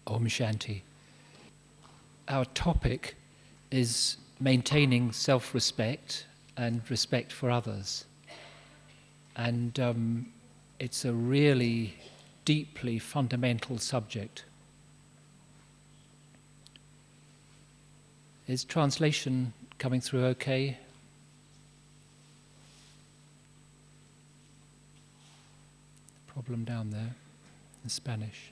Om Shanti. Our topic is maintaining self-respect and respect for others. And it's a really deeply fundamental subject. Is translation coming through okay? Problem down there in Spanish.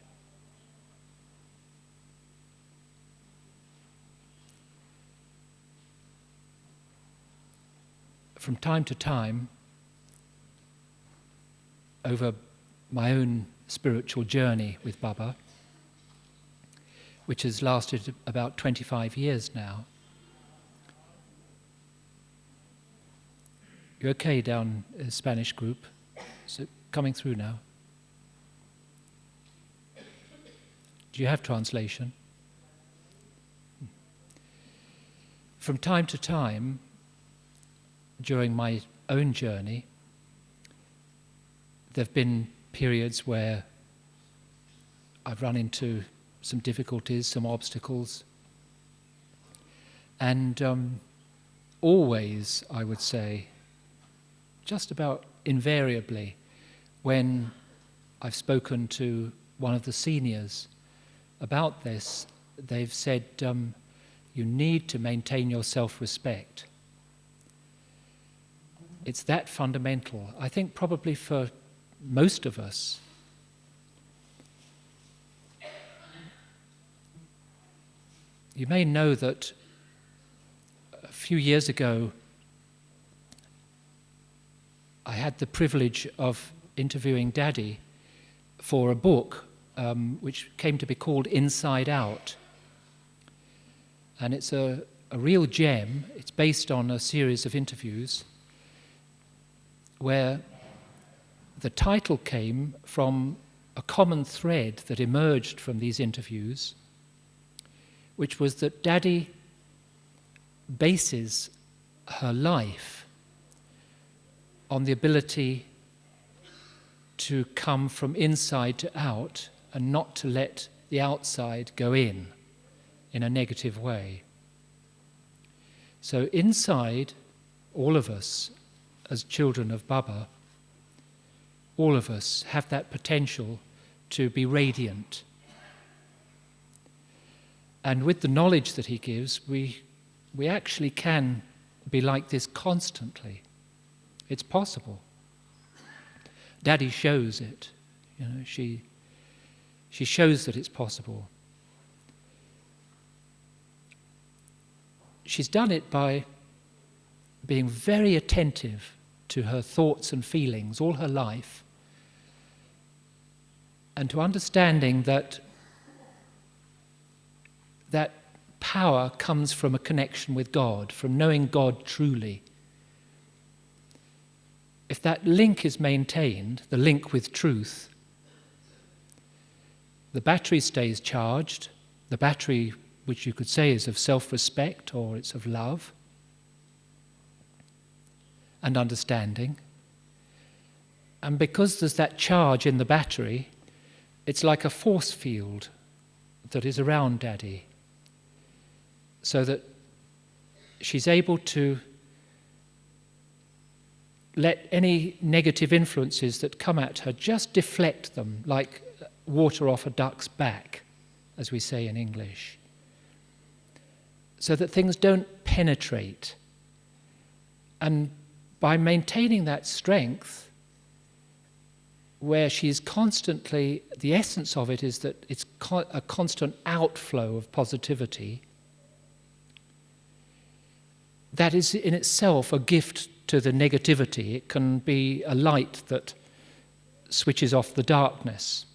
From time to time, over my own spiritual journey with Baba, which has lasted about 25 years now. You okay down in the Spanish group? Is it coming through now? Do you have translation? From time to time, during my own journey, there have been periods where I've run into some difficulties, some obstacles, and always, I would say, just about invariably, when I've spoken to one of the seniors about this, they've said, you need to maintain your self-respect. It's that fundamental. I think probably for most of us, you may know that a few years ago I had the privilege of interviewing Daddy for a book which came to be called Inside Out. And it's a real gem. It's based on a series of interviews where the title came from a common thread that emerged from these interviews, which was that Daddy bases her life on the ability to come from inside to out and not to let the outside go in a negative way. So inside, all of us, as children of Baba, all of us have that potential to be radiant. And with the knowledge that he gives, we actually can be like this constantly. It's possible. Daddy shows it. She shows that it's possible. She's done it by being very attentive to her thoughts and feelings all her life, and to understanding that power comes from a connection with God, from knowing God truly. If that link is maintained, the link with truth, the battery stays charged, the battery which you could say is of self-respect or it's of love and understanding. And because there's that charge in the battery, it's like a force field that is around Daddy, so that she's able to let any negative influences that come at her just deflect them like water off a duck's back, as we say in English, so that things don't penetrate. And by maintaining that strength, where she's constantly, the essence of it is that it's a constant outflow of positivity, that is in itself a gift to the negativity. It can be a light that switches off the darkness,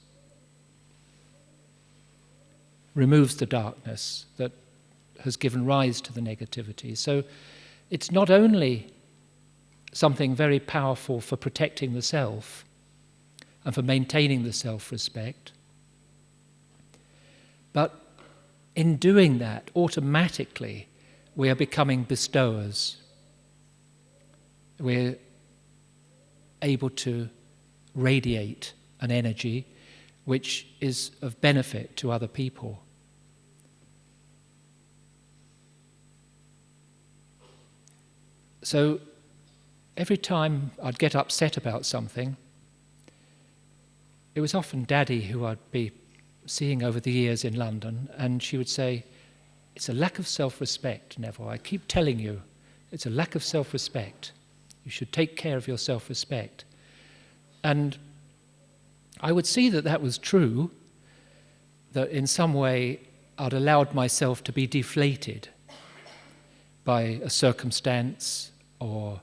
removes the darkness that has given rise to the negativity. So it's not only something very powerful for protecting the self and for maintaining the self-respect, but in doing that, automatically, we are becoming bestowers. We're able to radiate an energy which is of benefit to other people. So every time I'd get upset about something, it was often Daddy who I'd be seeing over the years in London, and she would say, "It's a lack of self-respect, Neville. I keep telling you, it's a lack of self-respect. You should take care of your self-respect." And I would see that that was true, that in some way I'd allowed myself to be deflated by a circumstance or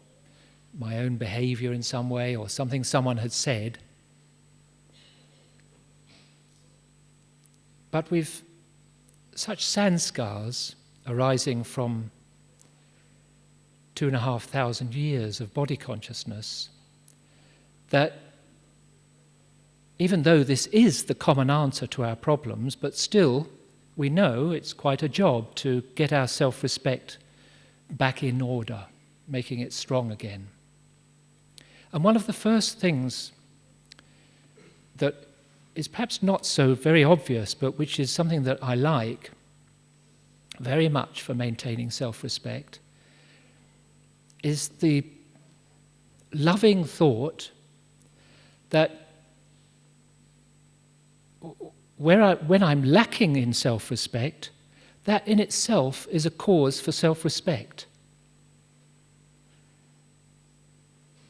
my own behavior in some way or something someone had said. But with such sanskars arising from 2,500 years of body consciousness, that even though this is the common answer to our problems, but still we know it's quite a job to get our self-respect back in order, making it strong again. And one of the first things that is perhaps not so very obvious, but which is something that I like very much for maintaining self-respect, is the loving thought that when I'm lacking in self-respect, that in itself is a cause for self-respect.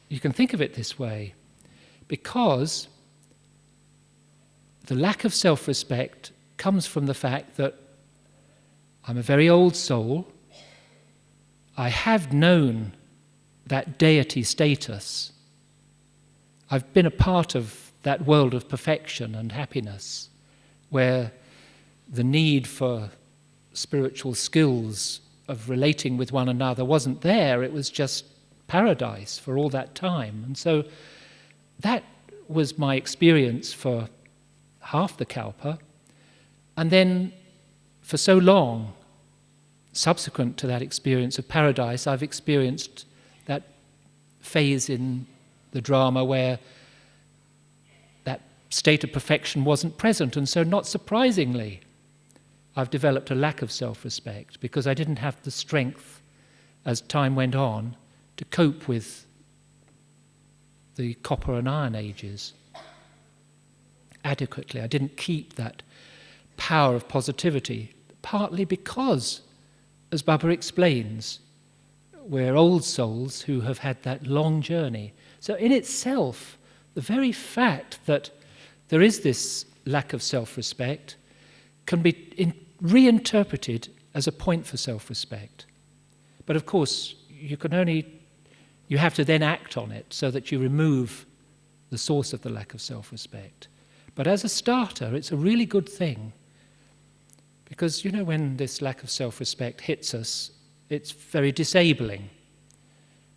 You can think of it this way, because the lack of self-respect comes from the fact that I'm a very old soul. I have known that deity status. I've been a part of that world of perfection and happiness, where the need for spiritual skills of relating with one another wasn't there. It was just paradise for all that time. And so that was my experience for half the Kalpa. And then for so long, subsequent to that experience of paradise, I've experienced that phase in the drama where that state of perfection wasn't present. And so not surprisingly, I've developed a lack of self-respect because I didn't have the strength as time went on to cope with the copper and iron ages adequately. I didn't keep that power of positivity, partly because, as Baba explains, we're old souls who have had that long journey. So in itself, the very fact that there is this lack of self-respect can be reinterpreted as a point for self-respect. But of course, you have to then act on it so that you remove the source of the lack of self-respect. But as a starter, it's a really good thing, because when this lack of self-respect hits us, it's very disabling,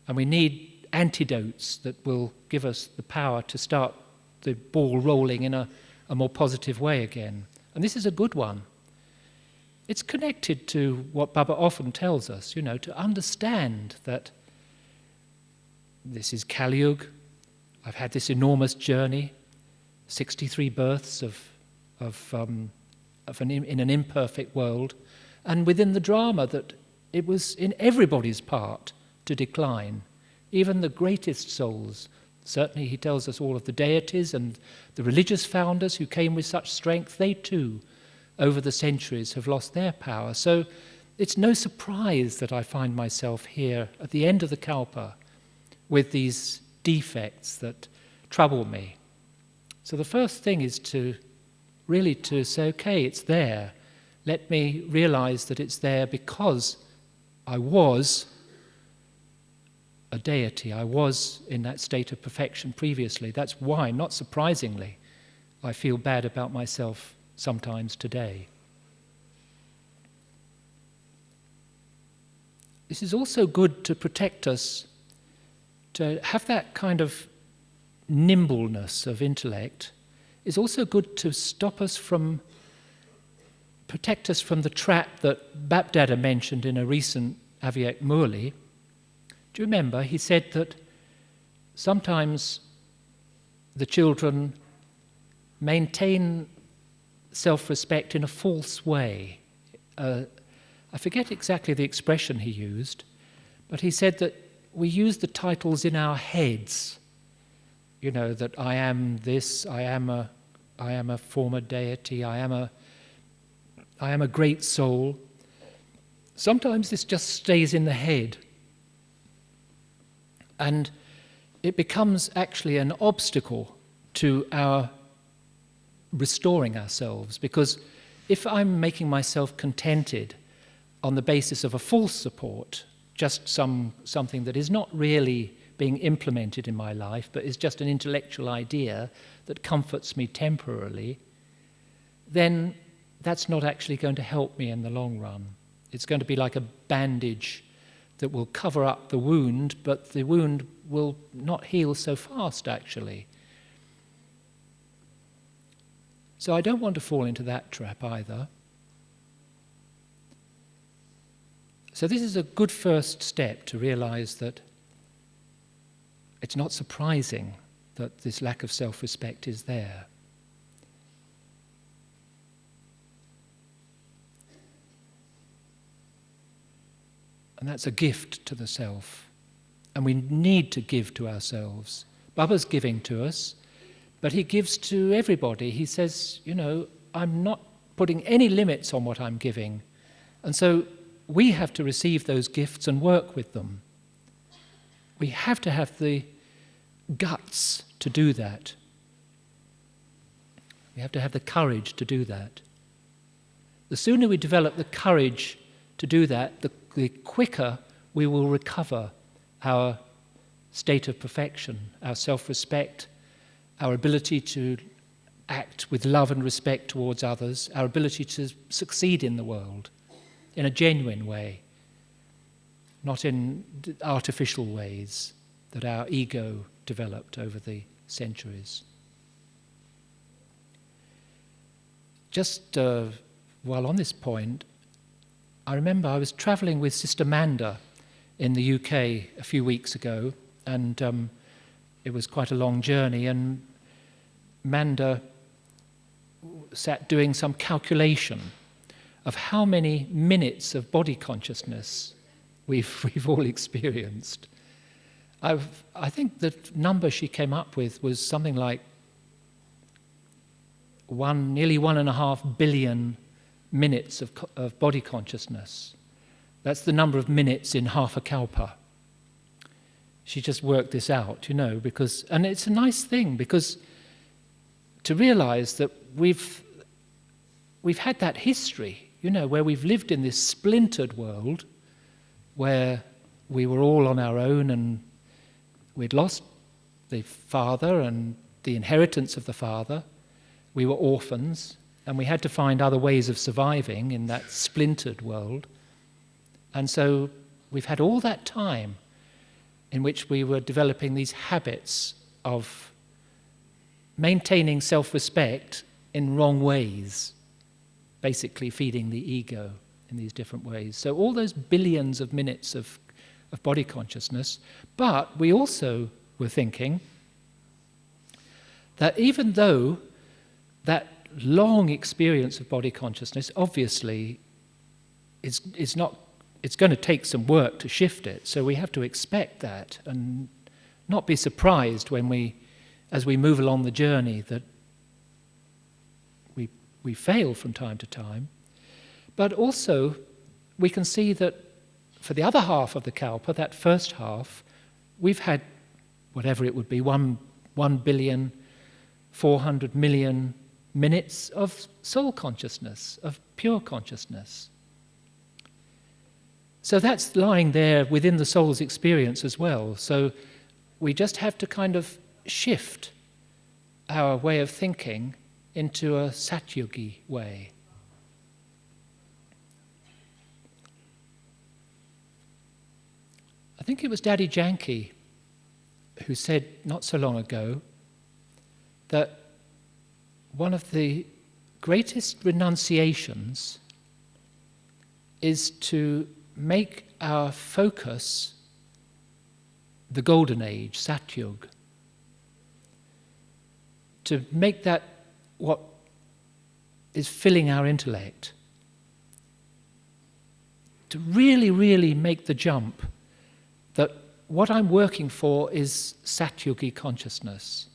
and we need antidotes that will give us the power to start the ball rolling in a more positive way again. And this is a good one. It's connected to what Baba often tells us, to understand that this is Kali Yuga. I've had this enormous journey, 63 births in an imperfect world, and within the drama that it was in everybody's part to decline, even the greatest souls. Certainly he tells us all of the deities and the religious founders who came with such strength, they too, over the centuries, have lost their power. So it's no surprise that I find myself here at the end of the Kalpa with these defects that trouble me. So the first thing is to say, okay, it's there. Let me realize that it's there because I was a deity. I was in that state of perfection previously. That's why, not surprisingly, I feel bad about myself sometimes today. This is also good to protect us, to have that kind of nimbleness of intellect is also good to protect us from the trap that Bapdada mentioned in a recent Avyek Murli. Do you remember? He said that sometimes the children maintain self-respect in a false way. I forget exactly the expression he used, but he said that we use the titles in our heads. You know, that I am this, I am a former deity, I am a great soul. Sometimes this just stays in the head. And it becomes actually an obstacle to our restoring ourselves, because if I'm making myself contented on the basis of a false support, just something that is not really being implemented in my life, but is just an intellectual idea that comforts me temporarily, then that's not actually going to help me in the long run. It's going to be like a bandage that will cover up the wound, but the wound will not heal so fast, actually. So I don't want to fall into that trap either. So this is a good first step to realize that it's not surprising that this lack of self-respect is there. And that's a gift to the self. And we need to give to ourselves. Baba's giving to us, but he gives to everybody. He says, you know, I'm not putting any limits on what I'm giving. And so we have to receive those gifts and work with them. We have to have the guts to do that. We have to have the courage to do that. The sooner we develop the courage to do that, the quicker we will recover our state of perfection, our self-respect, our ability to act with love and respect towards others, our ability to succeed in the world in a genuine way, not in artificial ways that our ego developed over the centuries. Just while on this point, I remember I was travelling with Sister Manda in the UK a few weeks ago, and it was quite a long journey, and Manda sat doing some calculation of how many minutes of body consciousness we've all experienced. I think the number she came up with was something like nearly 1.5 billion minutes of body consciousness. That's the number of minutes in half a kalpa. She just worked this out, you know, and it's a nice thing, because to realize that we've had that history, you know, where we've lived in this splintered world where we were all on our own and we'd lost the father and the inheritance of the father. We were orphans, and we had to find other ways of surviving in that splintered world. And so we've had all that time in which we were developing these habits of maintaining self-respect in wrong ways, basically feeding the ego in these different ways. So all those billions of minutes of body consciousness, but we also were thinking that even though that long experience of body consciousness obviously it's going to take some work to shift it, so we have to expect that and not be surprised when as we move along the journey, that we fail from time to time. But also we can see that for the other half of the kalpa, that first half, we've had whatever it would be, 1,400,000,000 minutes of soul consciousness, of pure consciousness. So that's lying there within the soul's experience as well. So we just have to kind of shift our way of thinking into a Satyugi way. I think it was Daddy Janki who said not so long ago that one of the greatest renunciations is to make our focus the golden age, Satyug. To make that what is filling our intellect, to really, really make the jump that what I'm working for is Satyugi consciousness.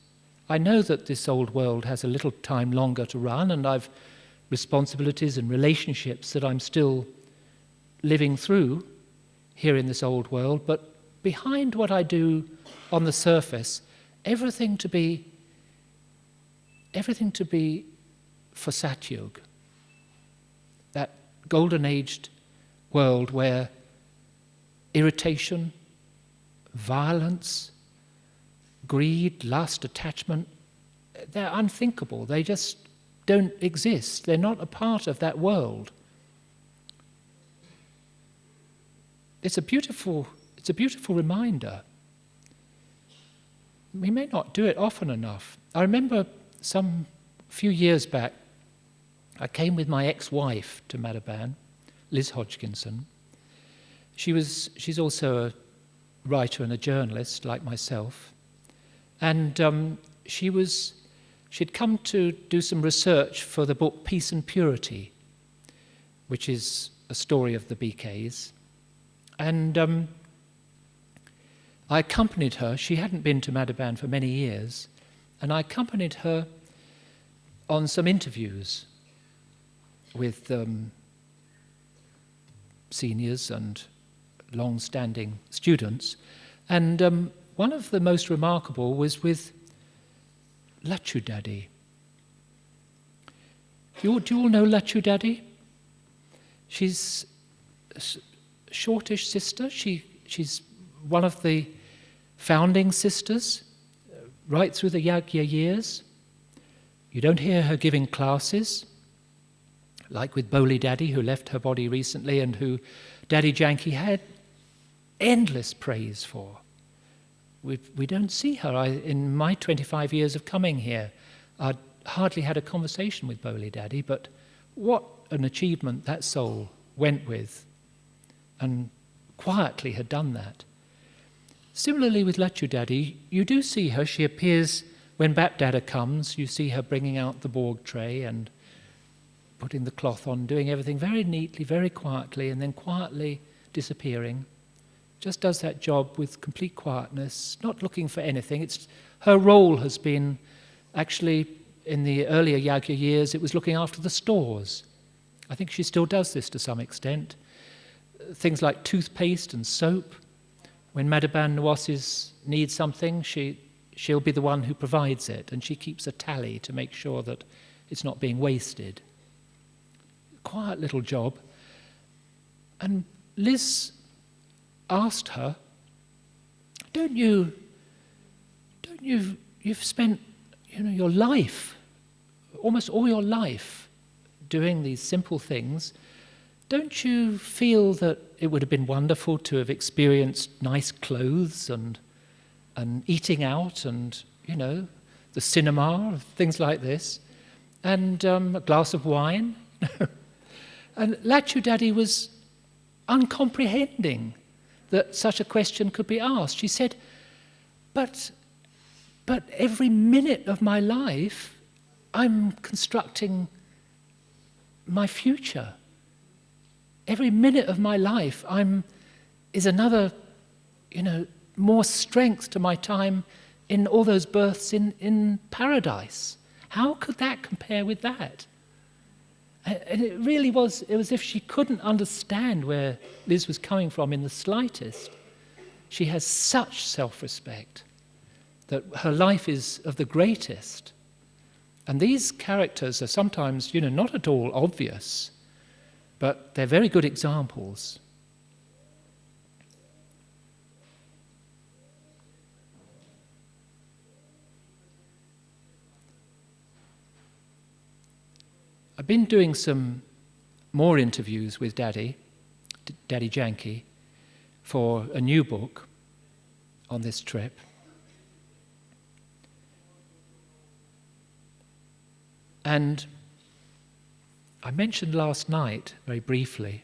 I know that this old world has a little time longer to run, and I've responsibilities and relationships that I'm still living through here in this old world, but behind what I do on the surface, everything to be for Satyug, that golden-aged world where irritation, violence, greed, lust, attachment, they're unthinkable. They just don't exist. They're not a part of that world. It's a beautiful reminder. We may not do it often enough. I remember some few years back, I came with my ex-wife to Madhaban, Liz Hodgkinson. She's also a writer and a journalist like myself, and she'd come to do some research for the book Peace and Purity, which is a story of the BKs, and I accompanied her. She hadn't been to Madhaban for many years, and I accompanied her on some interviews with seniors and long-standing students, and one of the most remarkable was with Lachu Daddy. Do you all know Lachu Daddy? She's a shortish sister. She's one of the founding sisters right through the Yagya years. You don't hear her giving classes, like with Boli Daddy, who left her body recently and who Daddy Janki had endless praise for. We don't see her. In my 25 years of coming here, I'd hardly had a conversation with Boli Daddy, but what an achievement that soul went with, and quietly had done that. Similarly with Lachu Daddy, you do see her. She appears when Bap Dada comes. You see her bringing out the Borg tray and putting the cloth on, doing everything very neatly, very quietly, and then quietly disappearing. Just does that job with complete quietness, not looking for anything. Her role has been, actually, in the earlier Yagya years, it was looking after the stores. I think she still does this to some extent. Things like toothpaste and soap. When Madhaban Nawasis need something, she'll be the one who provides it, and she keeps a tally to make sure that it's not being wasted. Quiet little job. And Liz asked her, you've spent, your life, almost all your life, doing these simple things. Don't you feel that it would have been wonderful to have experienced nice clothes and eating out and, the cinema, things like this, and a glass of wine? And Lachu Daddy was uncomprehending that such a question could be asked. She said, but every minute of my life, I'm constructing my future. Every minute of my life is another, more strength to my time in all those births in paradise. How could that compare with that? And it really was, it was as if she couldn't understand where Liz was coming from in the slightest. She has such self-respect that her life is of the greatest. And these characters are sometimes, not at all obvious, but they're very good examples. I've been doing some more interviews with Daddy Janki, for a new book on this trip. And I mentioned last night, very briefly,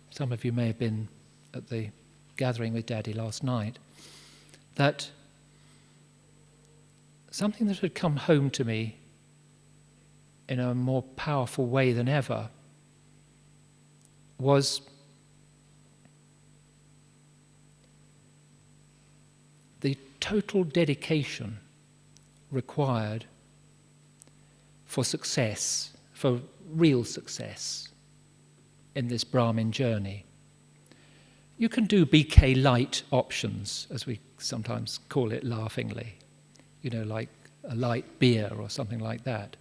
some of you may have been at the gathering with Daddy last night, that something that had come home to me in a more powerful way than ever was the total dedication required for success, for real success in this Brahmin journey. You can do BK light options, as we sometimes call it laughingly, like a light beer or something like that.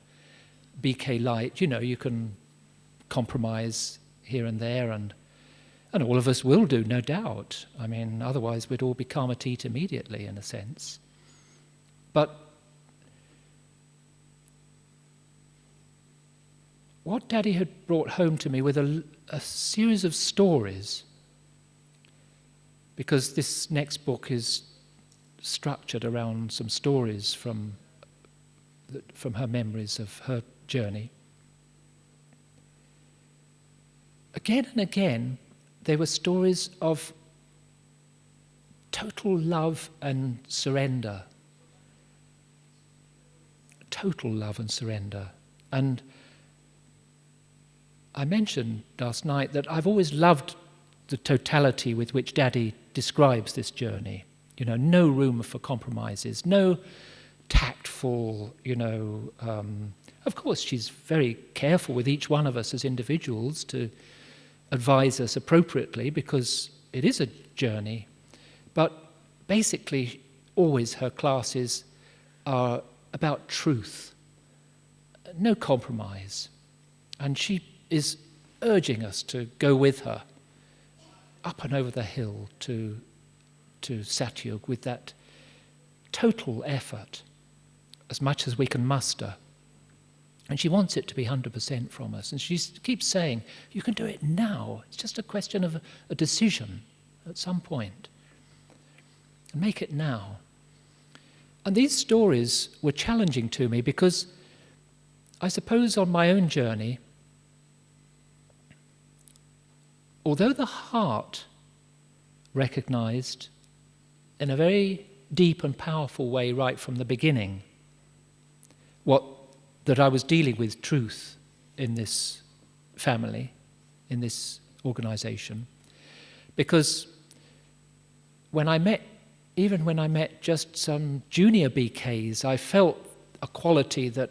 BK light, you can compromise here and there, and all of us will do, no doubt. I mean, otherwise we'd all be karmatit immediately, in a sense. But what Daddy had brought home to me with a series of stories, because this next book is structured around some stories from her memories of her journey. Again and again, they were stories of total love and surrender. Total love and surrender. And I mentioned last night that I've always loved the totality with which Daddy describes this journey. No room for compromises, no tactful, of course she's very careful with each one of us as individuals to advise us appropriately because it is a journey. But basically, always her classes are about truth, no compromise. And she is urging us to go with her up and over the hill to Satyug with that total effort, as much as we can muster. And she wants it to be 100% from us. And she keeps saying, you can do it now. It's just a question of a decision at some point. And make it now. And these stories were challenging to me because I suppose on my own journey, although the heart recognized in a very deep and powerful way right from the beginning that I was dealing with truth in this family, in this organization, because even when I met just some junior BKs, I felt a quality that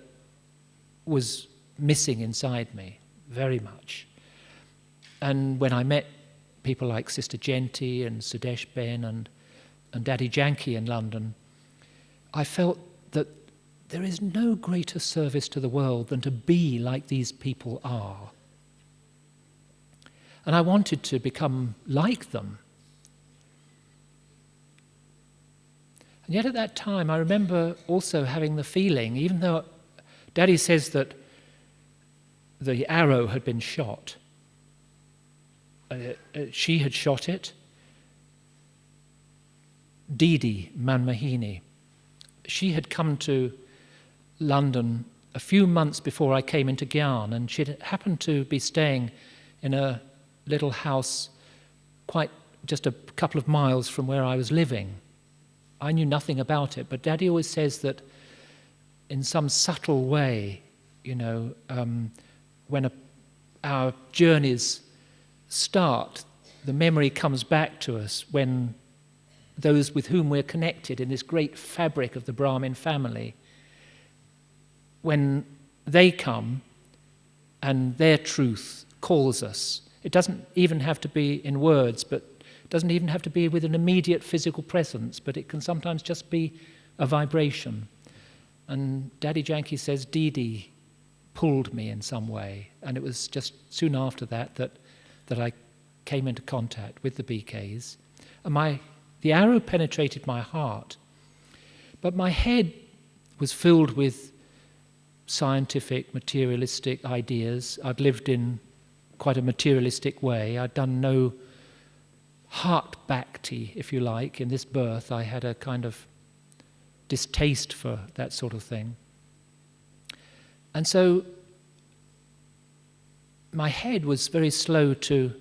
was missing inside me very much. And when I met people like Sister Genti and Sudesh Ben and Daddy Janki in London, I felt that there is no greater service to the world than to be like these people are. And I wanted to become like them. And yet at that time, I remember also having the feeling, even though Daddy says that the arrow had been shot, she had shot it, Didi Manmahini. She had come to London a few months before I came into Gyan, and she happened to be staying in a little house quite just a couple of miles from where I was living. I knew nothing about it, but Daddy always says that in some subtle way, when our journeys start, the memory comes back to us when those with whom we're connected in this great fabric of the Brahmin family, when they come and their truth calls us. It doesn't even have to be in words, but it doesn't even have to be with an immediate physical presence, but it can sometimes just be a vibration. And Daddy Janki says Didi pulled me in some way, and it was just soon after that I came into contact with the BKs. And the arrow penetrated my heart, but my head was filled with scientific, materialistic ideas. I'd lived in quite a materialistic way. I'd done no heart bhakti, if you like. In this birth, I had a kind of distaste for that sort of thing. And so my head was very slow to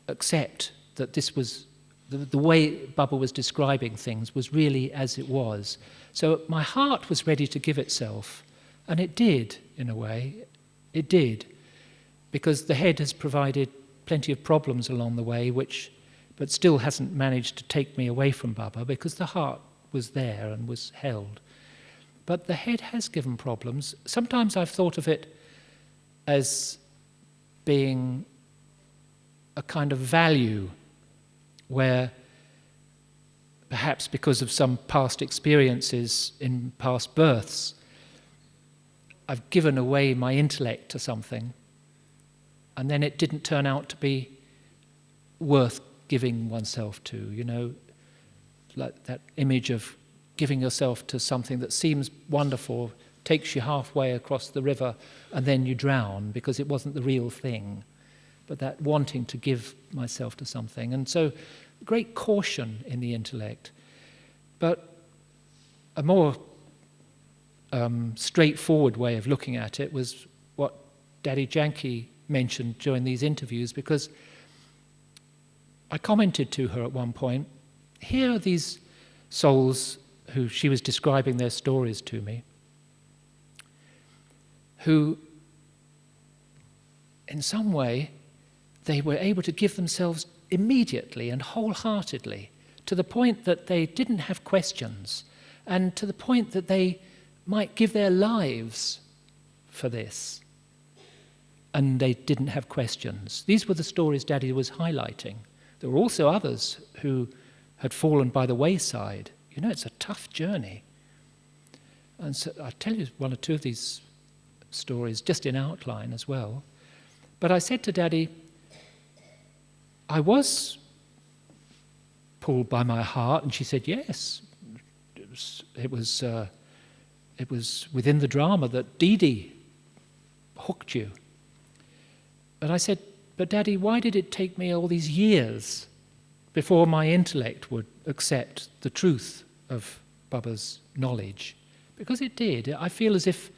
accept that this was the way Baba was describing things was really as it was. So my heart was ready to give itself, And it did, in a way. It did. Because the head has provided plenty of problems along the way, but still hasn't managed to take me away from Baba, because the heart was there and was held. But the head has given problems. Sometimes I've thought of it as being a kind of value where perhaps because of some past experiences in past births, I've given away my intellect to something, and then it didn't turn out to be worth giving oneself to, you know, like that image of giving yourself to something that seems wonderful, takes you halfway across the river, and then you drown because it wasn't the real thing. But that wanting to give myself to something. And so great caution in the intellect. But a more straightforward way of looking at it was what Daddy Janki mentioned during these interviews, because I commented to her at one point, here are these souls who she was describing their stories to me, who in some way they were able to give themselves immediately and wholeheartedly, to the point that they didn't have questions, and to the point that they might give their lives for this, and they didn't have questions. These were the stories Daddy was highlighting. There were also others who had fallen by the wayside. You know, it's a tough journey. And so I'll tell you one or two of these stories just in outline as well. But I said to Daddy, I was pulled by my heart, and she said, yes. It was within the drama that Dee Dee hooked you. But I said, but Daddy, why did it take me all these years before my intellect would accept the truth of Baba's knowledge? Because it did. I feel as if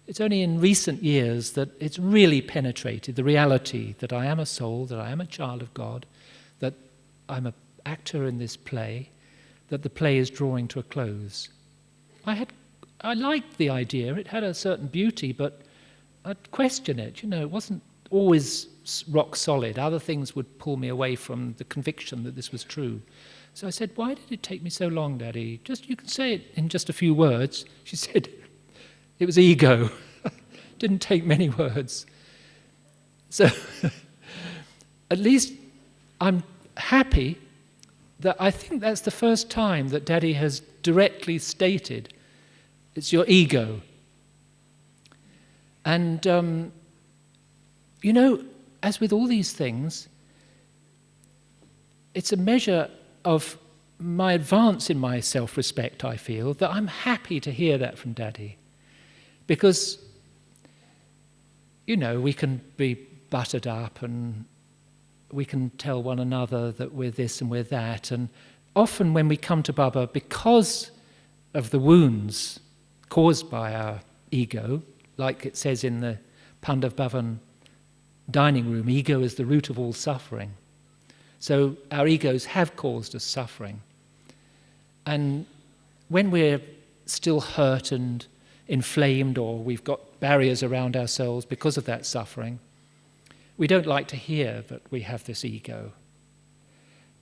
it's only in recent years that it's really penetrated the reality that I am a soul, that I am a child of God, that I'm an actor in this play, that the play is drawing to a close. I liked the idea. It had a certain beauty, but I'd question it. You know, it wasn't always rock solid. Other things would pull me away from the conviction that this was true. So I said, why did it take me so long, Daddy? Just, you can say it in just a few words. She said, it was ego. Didn't take many words. So at least I'm happy that I think that's the first time that Daddy has directly stated, it's your ego. And, you know, as with all these things, it's a measure of my advance in my self-respect, I feel, that I'm happy to hear that from Daddy. Because, you know, we can be buttered up and we can tell one another that we're this and we're that. And often when we come to Baba, because of the wounds caused by our ego, like it says in the Pandav Bhavan dining room, ego is the root of all suffering. So our egos have caused us suffering. And when we're still hurt and inflamed, or we've got barriers around ourselves because of that suffering, we don't like to hear that we have this ego.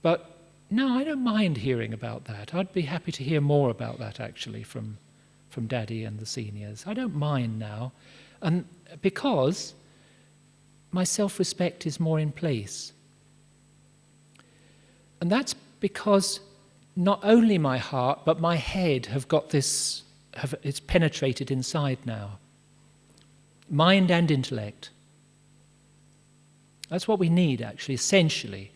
But no, I don't mind hearing about that. I'd be happy to hear more about that, actually, from Daddy and the seniors. I don't mind now. And because my self-respect is more in place. And that's because not only my heart, but my head have got this, it's penetrated inside now. Mind and intellect. That's what we need, actually, essentially.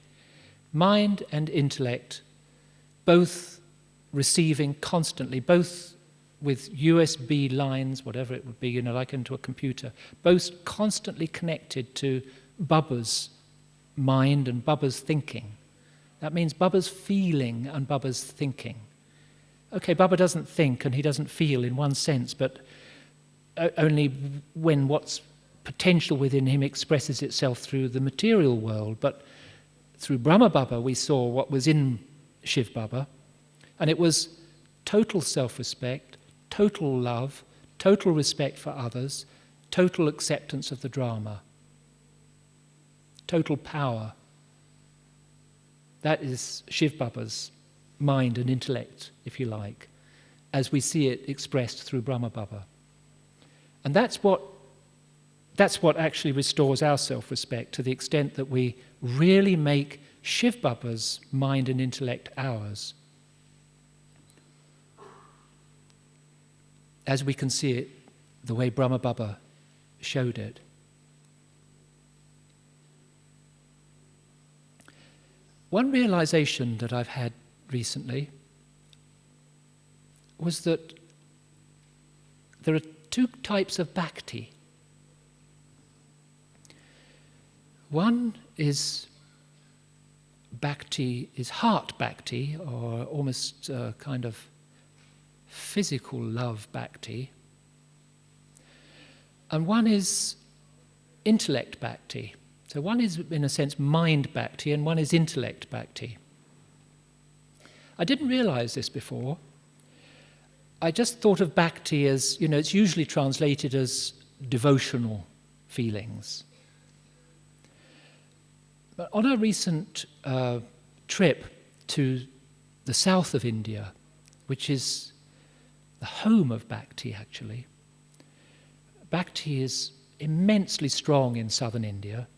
Mind and intellect, both receiving constantly, both with USB lines, whatever it would be, you know, like into a computer, both constantly connected to Baba's mind and Baba's thinking. That means Baba's feeling and Baba's thinking. Okay, Baba doesn't think and he doesn't feel in one sense, but only when what's potential within him expresses itself through the material world. But through Brahma Baba, we saw what was in Shiv Baba, and it was total self-respect, total love, total respect for others, total acceptance of the drama, total power. That is Shiv Baba's mind and intellect, if you like, as we see it expressed through Brahma Baba. And that's what actually restores our self-respect, to the extent that we really make Shiv Baba's mind and intellect ours, as we can see it the way Brahma Baba showed it. One realization that I've had recently was that there are two types of bhakti. One is heart bhakti, or almost kind of physical love bhakti. And one is intellect bhakti. So one is, in a sense, mind bhakti, and one is intellect bhakti. I didn't realize this before. I just thought of bhakti as, it's usually translated as devotional feelings. But on a recent trip to the south of India, which is the home of bhakti, actually, bhakti is immensely strong in southern India,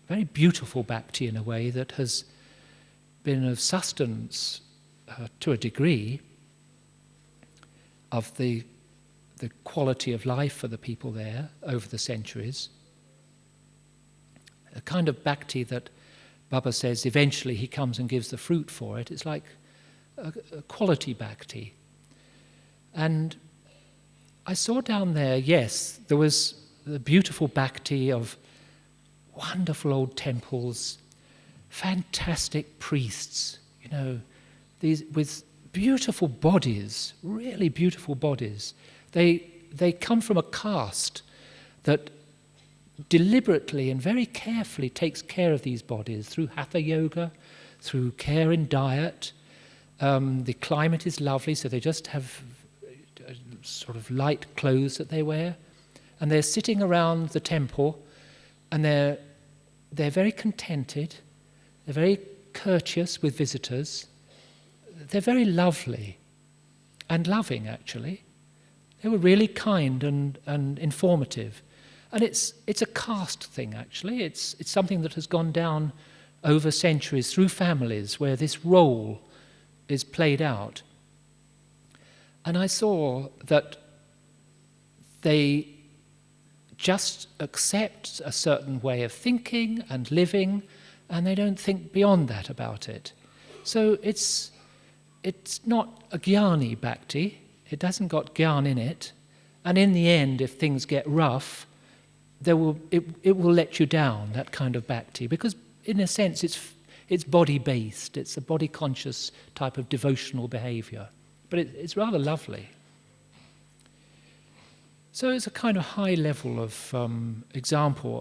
very beautiful bhakti in a way that has been of sustenance to a degree of the quality of life for the people there over the centuries. A kind of bhakti that Baba says eventually he comes and gives the fruit for it. It's like a quality bhakti. And I saw down there, yes, there was the beautiful bhakti of wonderful old temples, fantastic priests, these with beautiful bodies, really beautiful bodies. They come from a caste that deliberately and very carefully takes care of these bodies through hatha yoga, through care in diet. The climate is lovely, so they just have sort of light clothes that they wear, and they're sitting around the temple, and they're very contented, they're very courteous with visitors, they're very lovely and loving, actually. They were really kind and informative. And it's a caste thing, actually. It's something that has gone down over centuries through families where this role is played out. And I saw that they just accept a certain way of thinking and living, and they don't think beyond that about it. So it's not a jnani bhakti. It hasn't got gyan in it. And in the end, if things get rough, it will let you down, that kind of bhakti, because in a sense it's body-based. It's a body-conscious type of devotional behavior. But it's rather lovely. So it's a kind of high level of example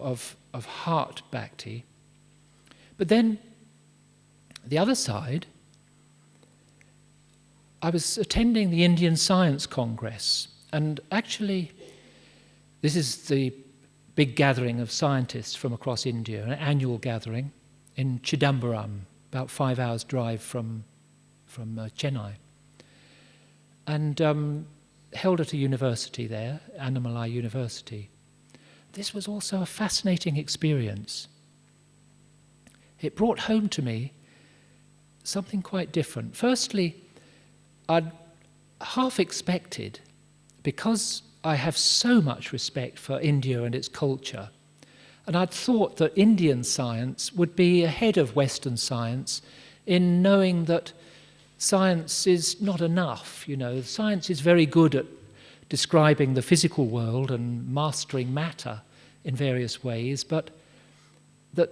of heart bhakti. But then the other side, I was attending the Indian Science Congress, and actually this is the big gathering of scientists from across India, an annual gathering in Chidambaram, about 5 hours drive from Chennai, and held at a university there, Annamalai University. This was also a fascinating experience. It brought home to me something quite different. Firstly, I'd half expected, because I have so much respect for India and its culture, and I'd thought that Indian science would be ahead of Western science in knowing that science is not enough. Science is very good at describing the physical world and mastering matter in various ways, but that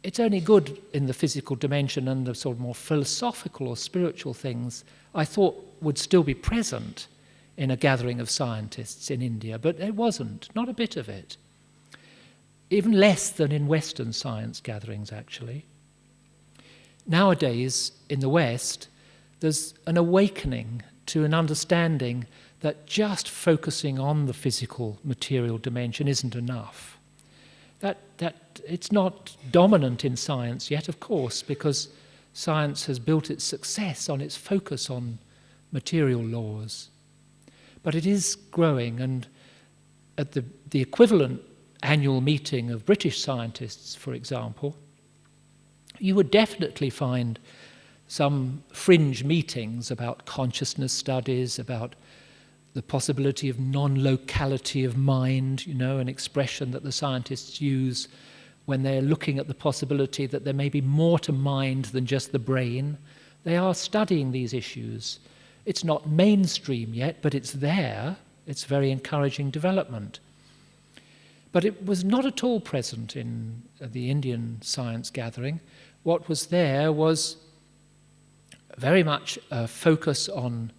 it's only good in the physical dimension, and the sort of more philosophical or spiritual things I thought would still be present in a gathering of scientists in India, but it wasn't, not a bit of it. Even less than in Western science gatherings, actually. Nowadays, in the West, there's an awakening to an understanding that just focusing on the physical material dimension isn't enough. That it's not dominant in science yet, of course, because science has built its success on its focus on material laws. But it is growing, and at the equivalent annual meeting of British scientists, for example, you would definitely find some fringe meetings about consciousness studies, about the possibility of non-locality of mind, an expression that the scientists use when they're looking at the possibility that there may be more to mind than just the brain. They are studying these issues. It's not mainstream yet, but it's there. It's very encouraging development. But it was not at all present in the Indian science gathering. What was there was very much a focus on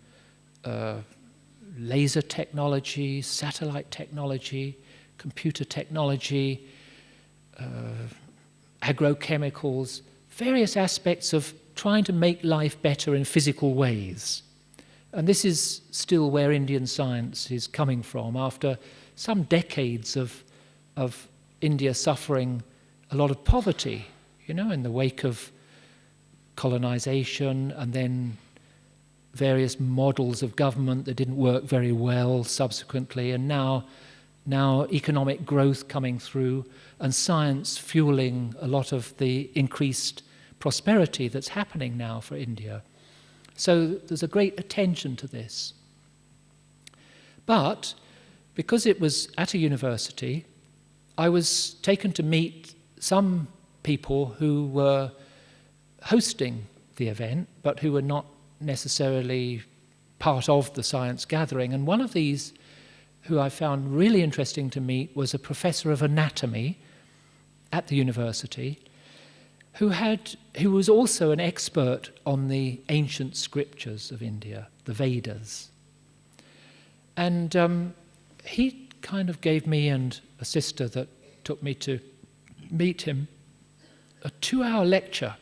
laser technology, satellite technology, computer technology, agrochemicals, various aspects of trying to make life better in physical ways. And this is still where Indian science is coming from after some decades of India suffering a lot of poverty, in the wake of colonization and then various models of government that didn't work very well subsequently, and now economic growth coming through and science fueling a lot of the increased prosperity that's happening now for India. So there's a great attention to this. But because it was at a university, I was taken to meet some people who were hosting the event, but who were not necessarily part of the science gathering. And one of these, who I found really interesting to meet, was a professor of anatomy at the university, who was also an expert on the ancient scriptures of India, the Vedas. And he kind of gave me and a sister that took me to meet him a 2-hour lecture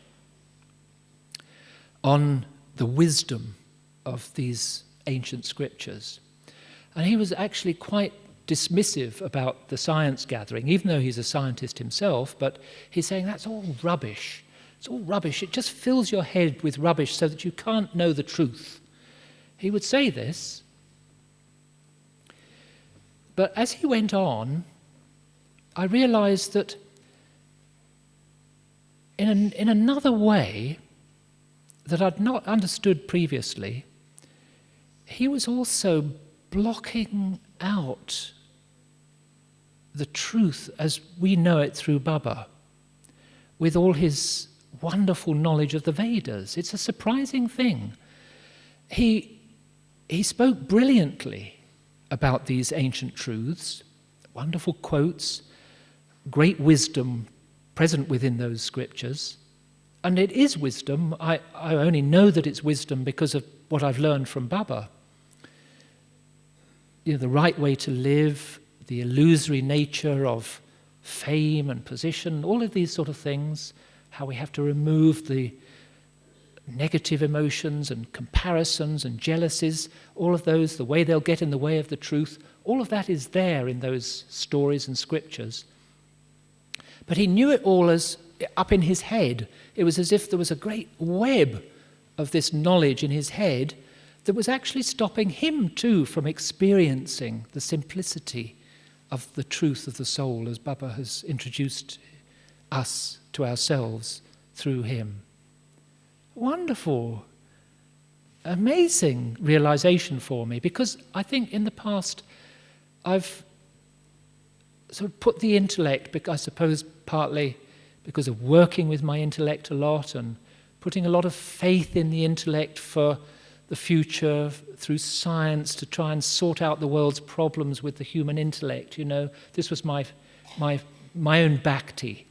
on the wisdom of these ancient scriptures. And he was actually quite dismissive about the science gathering, even though he's a scientist himself, but he's saying that's all rubbish. It's all rubbish. It just fills your head with rubbish so that you can't know the truth. He would say this, but as he went on, I realized that in another way that I'd not understood previously, he was also blocking out the truth as we know it through Baba, with all his wonderful knowledge of the Vedas. It's a surprising thing. He spoke brilliantly about these ancient truths, wonderful quotes, great wisdom present within those scriptures. And it is wisdom. I only know that it's wisdom because of what I've learned from Baba. The right way to live, the illusory nature of fame and position, all of these sort of things, how we have to remove the negative emotions and comparisons and jealousies, all of those, the way they'll get in the way of the truth, all of that is there in those stories and scriptures. But he knew it all as up in his head. It was as if there was a great web of this knowledge in his head that was actually stopping him too from experiencing the simplicity of the truth of the soul as Baba has introduced us to ourselves through him. Wonderful, amazing realization for me, because I think in the past I've sort of put the intellect, because I suppose partly because of working with my intellect a lot and putting a lot of faith in the intellect for the future through science to try and sort out the world's problems with the human intellect. This was my own bhakti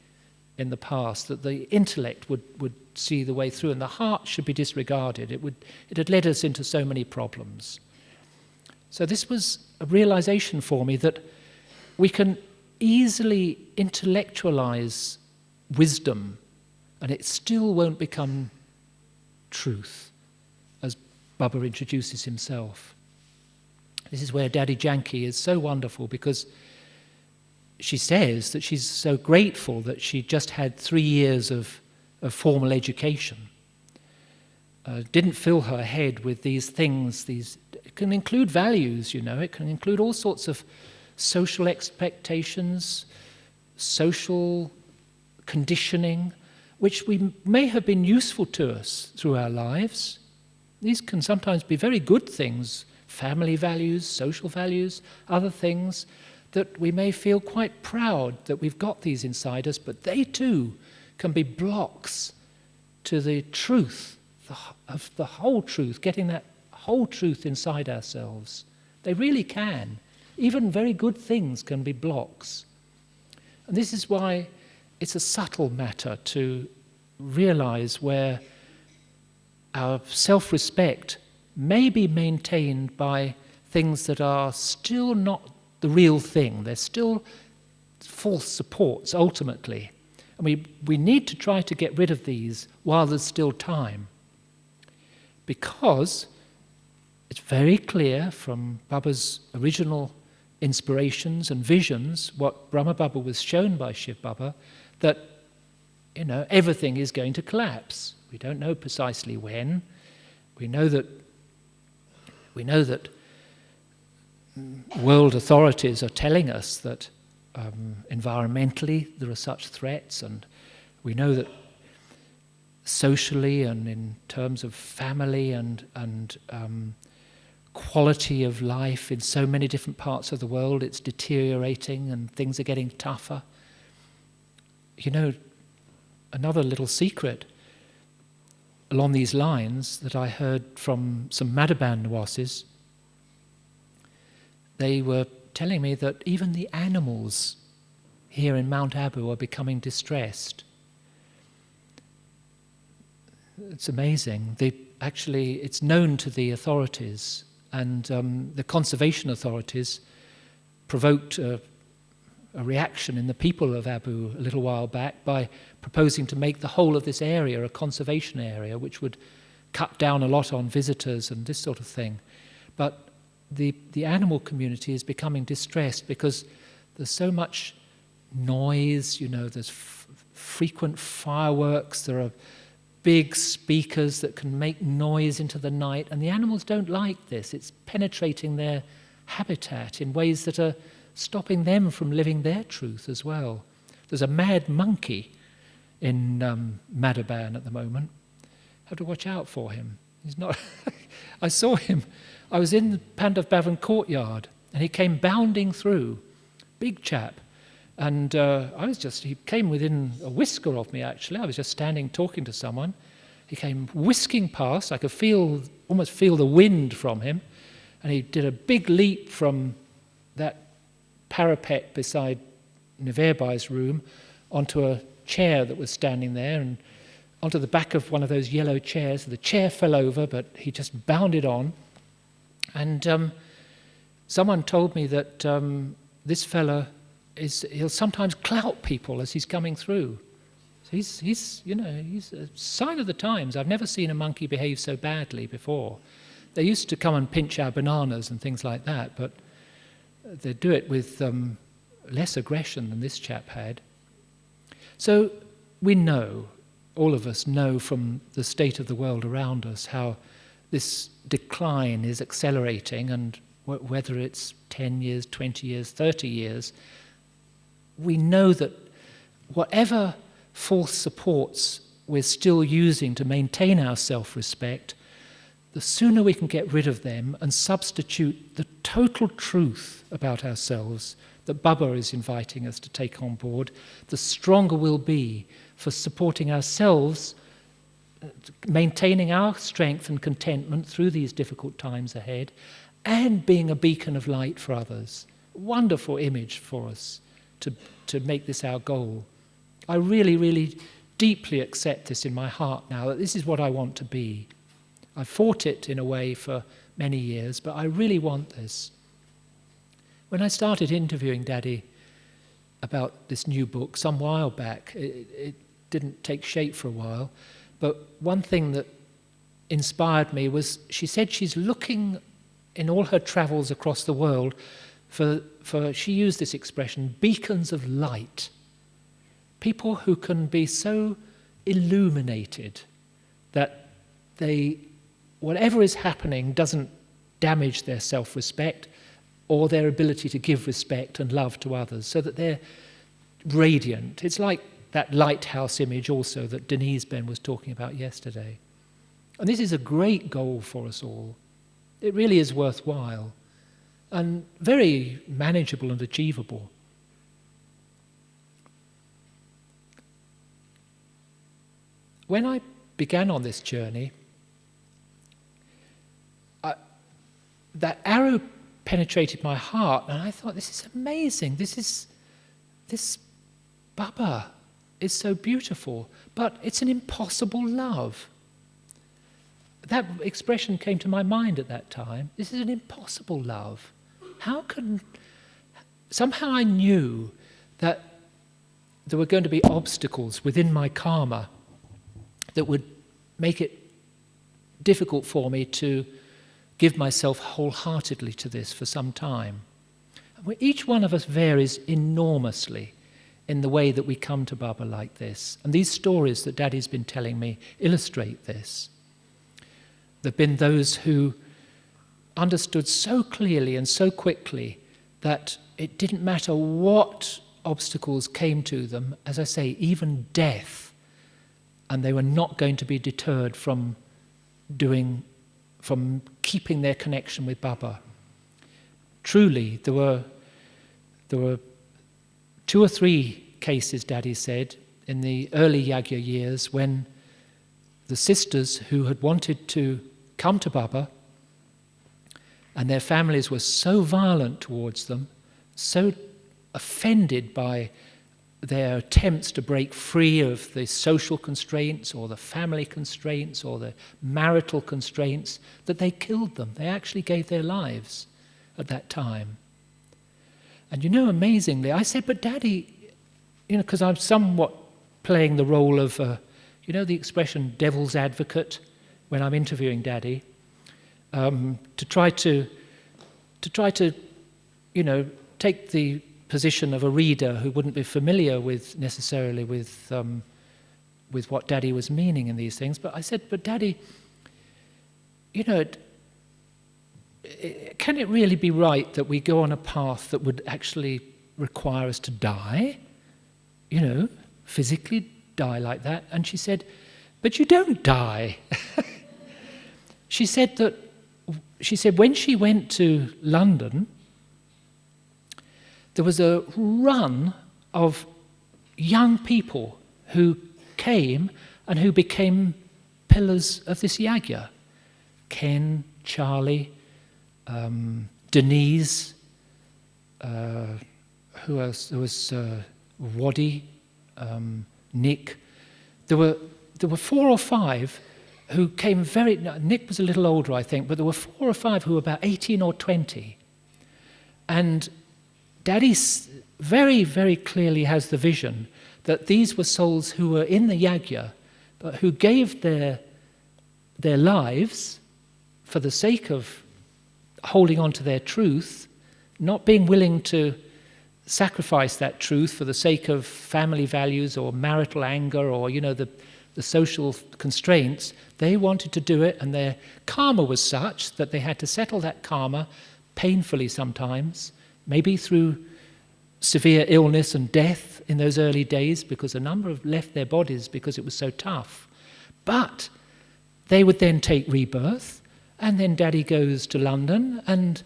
in the past, that the intellect would see the way through and the heart should be disregarded. It had led us into so many problems. So this was a realization for me that we can easily intellectualize wisdom and it still won't become truth, as Baba introduces himself. This is where Daddy Janki is so wonderful, because she says that she's so grateful that she just had 3 years of formal education. Didn't fill her head with these things. It can include values, it can include all sorts of social expectations, social conditioning, which may have been useful to us through our lives. These can sometimes be very good things, family values, social values, other things that we may feel quite proud that we've got these inside us, but they too can be blocks to the truth, of the whole truth, getting that whole truth inside ourselves. They really can. Even very good things can be blocks. And this is why it's a subtle matter to realize where our self-respect may be maintained by things that are still not the real thing. They're still false supports, ultimately. And we need to try to get rid of these while there's still time. Because it's very clear from Baba's original inspirations and visions, what Brahma Baba was shown by Shiv Baba, that everything is going to collapse. We don't know precisely when. We know that world authorities are telling us that environmentally there are such threats, and we know that socially and in terms of family and quality of life in so many different parts of the world, it's deteriorating and things are getting tougher. Another little secret along these lines that I heard from some Madhaban Nawasis, they were telling me that even the animals here in Mount Abu are becoming distressed. It's amazing. It's known to the authorities, and the conservation authorities provoked a reaction in the people of Abu a little while back by proposing to make the whole of this area a conservation area, which would cut down a lot on visitors and this sort of thing. But the animal community is becoming distressed because there's so much noise, there's frequent fireworks, there are big speakers that can make noise into the night, and the animals don't like this. It's penetrating their habitat in ways that are stopping them from living their truth as well. There's a mad monkey in Madhaban at the moment. Have to watch out for him. He's not... I saw him. I was in the Pandav Bhavan courtyard, and he came bounding through. Big chap. And he came within a whisker of me, actually. I was just standing talking to someone. He came whisking past. I could almost feel the wind from him. And he did a big leap from that parapet beside Neville's room onto a chair that was standing there and onto the back of one of those yellow chairs. The chair fell over, but he just bounded on. And someone told me that this fella, he'll sometimes clout people as he's coming through. So he's a sign of the times. I've never seen a monkey behave so badly before. They used to come and pinch our bananas and things like that, but they do it with less aggression than this chap had. So we know, all of us know from the state of the world around us, how this decline is accelerating, and whether it's 10 years, 20 years, 30 years, we know that whatever false supports we're still using to maintain our self-respect, the sooner we can get rid of them and substitute the total truth about ourselves that Baba is inviting us to take on board, the stronger we'll be for supporting ourselves, maintaining our strength and contentment through these difficult times ahead, and being a beacon of light for others. Wonderful image for us to make this our goal. I really, really deeply accept this in my heart now, that this is what I want to be. I've fought it in a way for many years, but I really want this. When I started interviewing Daddy about this new book some while back, it didn't take shape for a while, but one thing that inspired me was she said she's looking in all her travels across the world, she used this expression, beacons of light. People who can be so illuminated that whatever is happening doesn't damage their self-respect or their ability to give respect and love to others, so that they're radiant. It's like that lighthouse image also that Denise Ben was talking about yesterday. And this is a great goal for us all. It really is worthwhile and very manageable and achievable. When I began on this journey, that arrow penetrated my heart, and I thought, this is amazing. This Baba is so beautiful, but it's an impossible love. That expression came to my mind at that time. This is an impossible love. Somehow I knew that there were going to be obstacles within my karma that would make it difficult for me to give myself wholeheartedly to this for some time. Each one of us varies enormously in the way that we come to Baba like this. And these stories that Daddy's been telling me illustrate this. There have been those who understood so clearly and so quickly that it didn't matter what obstacles came to them, as I say, even death, and they were not going to be deterred from keeping their connection with Baba. Truly, there were 2 or 3 cases, Daddy said, in the early Yagya years when the sisters who had wanted to come to Baba and their families were so violent towards them, so offended by their attempts to break free of the social constraints or the family constraints or the marital constraints, that they killed them. They actually gave their lives at that time. And amazingly, I said, but Daddy, because I'm somewhat playing the role of, the expression devil's advocate when I'm interviewing Daddy, to try to take the position of a reader who wouldn't be familiar necessarily with what Daddy was meaning in these things. But I said, but Daddy, can it really be right that we go on a path that would actually require us to die? Physically die like that? And she said, but you don't die. She said when she went to London, there was a run of young people who came and who became pillars of this Yagya. Ken, Charlie, Denise, who else? There was Waddy, Nick. There were 4 or 5 who came Nick was a little older, I think, but there were 4 or 5 who were about 18 or 20. And Daddy very, very clearly has the vision that these were souls who were in the Yagya, but who gave their lives for the sake of holding on to their truth, not being willing to sacrifice that truth for the sake of family values or marital anger or, the social constraints. They wanted to do it, and their karma was such that they had to settle that karma painfully sometimes, maybe through severe illness and death in those early days, because a number have left their bodies because it was so tough. But they would then take rebirth, and then Daddy goes to London, and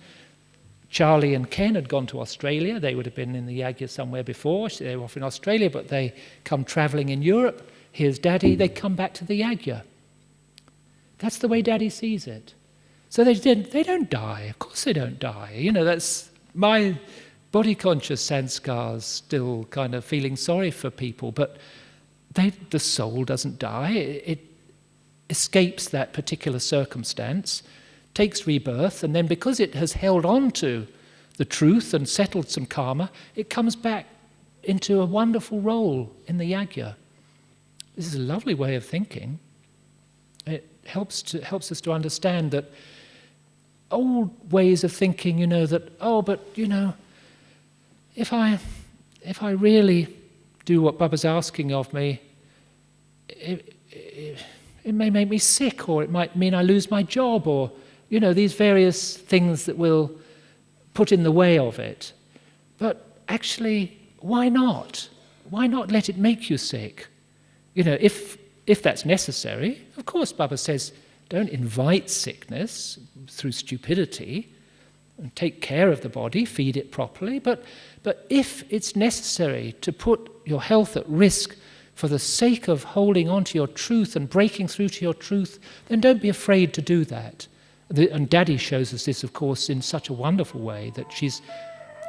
Charlie and Ken had gone to Australia. They would have been in the Yagya somewhere before. They were off in Australia, but they come travelling in Europe. Here's Daddy. They come back to the Yagya. That's the way Daddy sees it. So they don't die. Of course they don't die. That's my body conscious sanskars still kind of feeling sorry for people, but the soul doesn't die. It escapes that particular circumstance, takes rebirth, and then because it has held on to the truth and settled some karma, it comes back into a wonderful role in the Yagya. This is a lovely way of thinking. It helps us to understand that old ways of thinking, that, oh, but, if I really do what Baba's asking of me, it may make me sick, or it might mean I lose my job, or, these various things that will put in the way of it. But actually, why not? Why not let it make you sick? If that's necessary, of course, Baba says, don't invite sickness through stupidity, and take care of the body, feed it properly. But if it's necessary to put your health at risk for the sake of holding on to your truth and breaking through to your truth, then don't be afraid to do that. And Daddy shows us this, of course, in such a wonderful way, that she's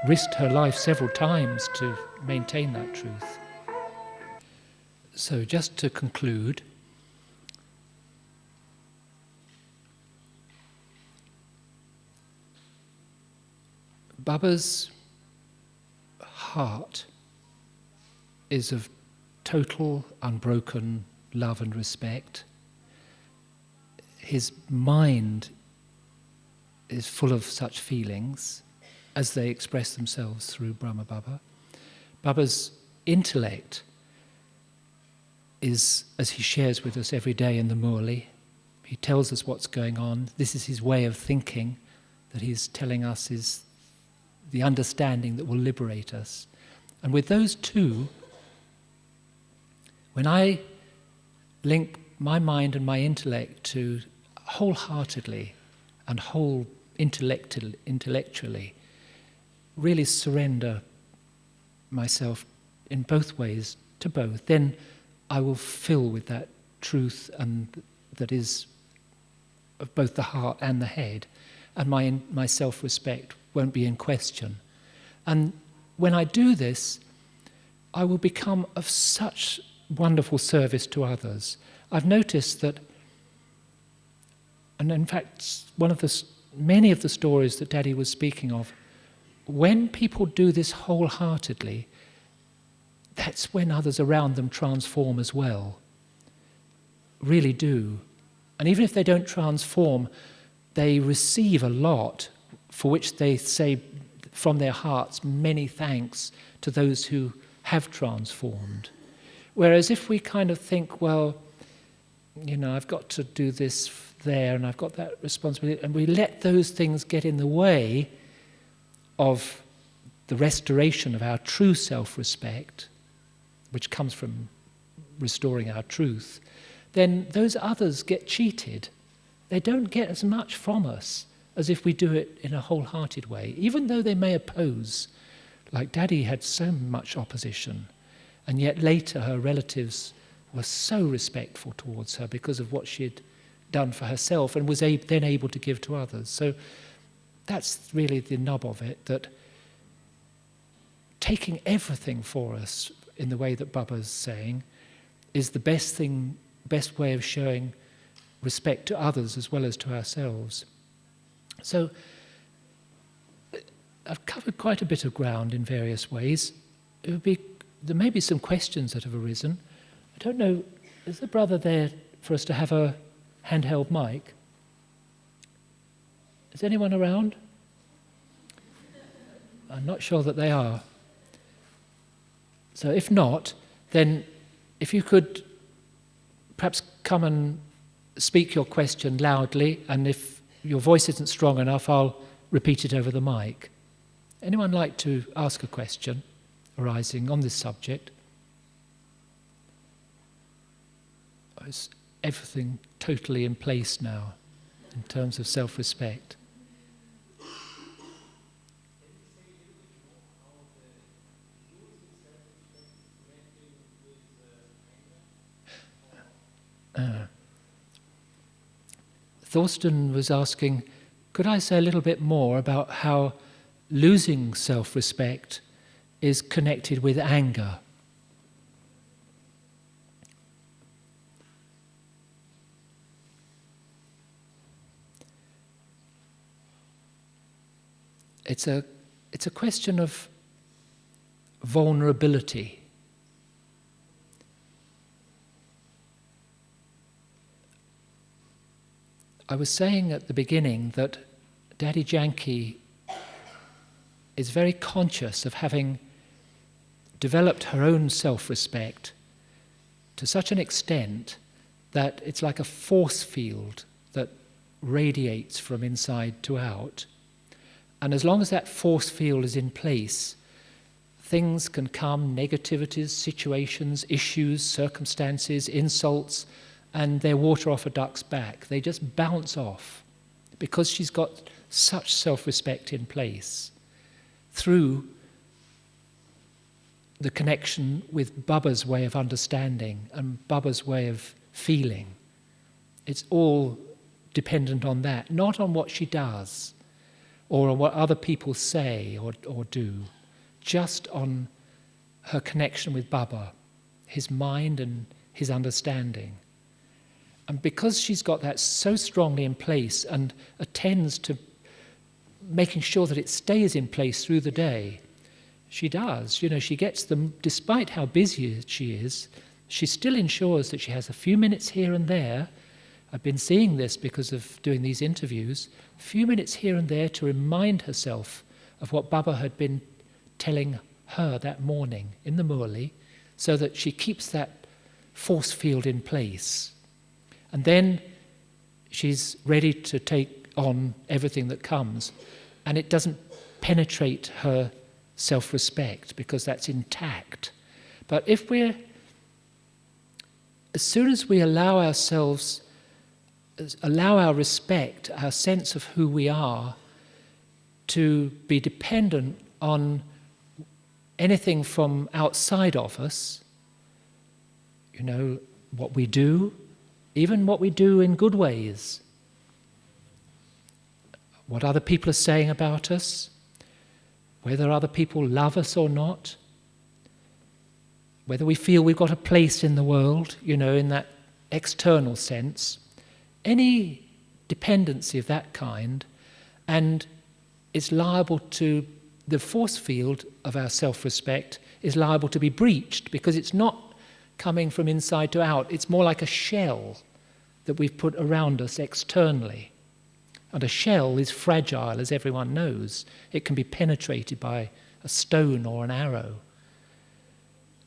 risked her life several times to maintain that truth. So just to conclude, Baba's heart is of total, unbroken love and respect. His mind is full of such feelings as they express themselves through Brahma Baba. Baba's intellect is, as he shares with us every day in the Murli, he tells us what's going on. This is his way of thinking, that he's telling us is the understanding that will liberate us. And with those two, when I link my mind and my intellect to wholeheartedly and whole intellectually, really surrender myself in both ways to both, then I will fill with that truth and that is of both the heart and the head, and my self-respect won't be in question. And when I do this, I will become of such wonderful service to others. I've noticed that, and in fact, many of the stories that Daddy was speaking of, when people do this wholeheartedly, that's when others around them transform as well. Really do. And even if they don't transform, they receive a lot, for which they say from their hearts many thanks to those who have transformed. Whereas if we kind of think, well, I've got to do this there and I've got that responsibility, and we let those things get in the way of the restoration of our true self-respect, which comes from restoring our truth, then those others get cheated. They don't get as much from us as if we do it in a wholehearted way, even though they may oppose. Like Daddy had so much opposition, and yet later her relatives were so respectful towards her because of what she had done for herself and was then able to give to others. So that's really the nub of it, that taking everything for us in the way that Baba's saying is the best way of showing respect to others as well as to ourselves. So I've covered quite a bit of ground in various ways. There may be some questions that have arisen. I don't know, is the brother there for us to have a handheld mic? Is anyone around? I'm not sure that they are. So if not, then if you could perhaps come and speak your question loudly, and if your voice isn't strong enough, I'll repeat it over the mic. Anyone like to ask a question arising on this subject? Or is everything totally in place now in terms of self-respect? Thorsten was asking, could I say a little bit more about how losing self-respect is connected with anger? It's a question of vulnerability. I was saying at the beginning that Daddy Janki is very conscious of having developed her own self-respect to such an extent that it's like a force field that radiates from inside to out. And as long as that force field is in place, things can come, negativities, situations, issues, circumstances, insults, and they're water off a duck's back. They just bounce off because she's got such self-respect in place through the connection with Baba's way of understanding and Baba's way of feeling. It's all dependent on that, not on what she does or on what other people say or do, just on her connection with Baba, his mind and his understanding. And because she's got that so strongly in place and attends to making sure that it stays in place through the day, she does. She gets them, despite how busy she is, she still ensures that she has a few minutes here and there. I've been seeing this because of doing these interviews, a few minutes here and there to remind herself of what Baba had been telling her that morning in the Murli, so that she keeps that force field in place. And then she's ready to take on everything that comes, and it doesn't penetrate her self-respect because that's intact. But as soon as we allow ourselves, allow our respect, our sense of who we are, to be dependent on anything from outside of us, what we do, even what we do in good ways, what other people are saying about us, whether other people love us or not, whether we feel we've got a place in the world, in that external sense, any dependency of that kind, and it's liable to, the force field of our self-respect is liable to be breached because it's not coming from inside to out. It's more like a shell that we've put around us externally. And a shell is fragile, as everyone knows. It can be penetrated by a stone or an arrow.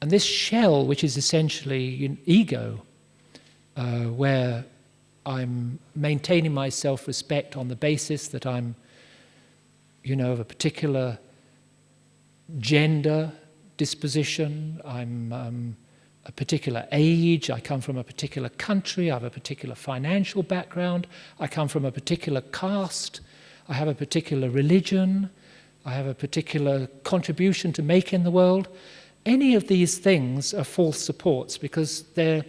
And this shell, which is essentially ego, where I'm maintaining my self-respect on the basis that I'm, of a particular gender disposition, I'm a particular age, I come from a particular country, I have a particular financial background, I come from a particular caste, I have a particular religion, I have a particular contribution to make in the world. Any of these things are false supports because they're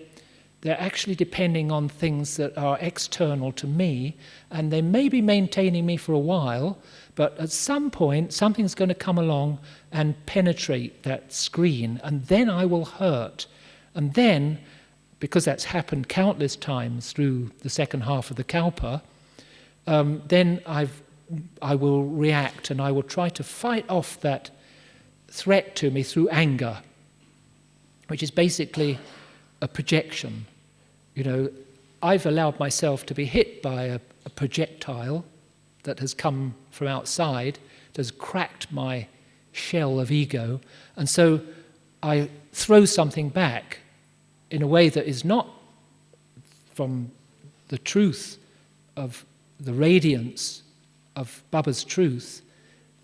actually depending on things that are external to me, and they may be maintaining me for a while, but at some point something's going to come along and penetrate that screen, and then I will hurt. And then, because that's happened countless times through the second half of the Kalpa, then I will react and I will try to fight off that threat to me through anger, which is basically a projection. I've allowed myself to be hit by a projectile that has come from outside, that has cracked my shell of ego, and so I throw something back in a way that is not from the truth of the radiance of Baba's truth,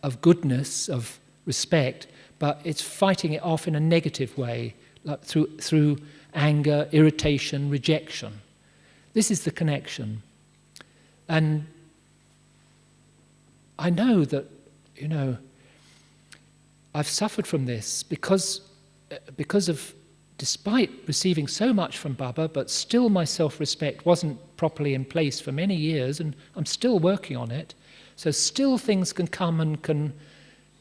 of goodness, of respect, but it's fighting it off in a negative way, like through anger, irritation, rejection. This is the connection. And I know that, I've suffered from this because of, despite receiving so much from Baba, but still my self-respect wasn't properly in place for many years, and I'm still working on it. So still things can come and can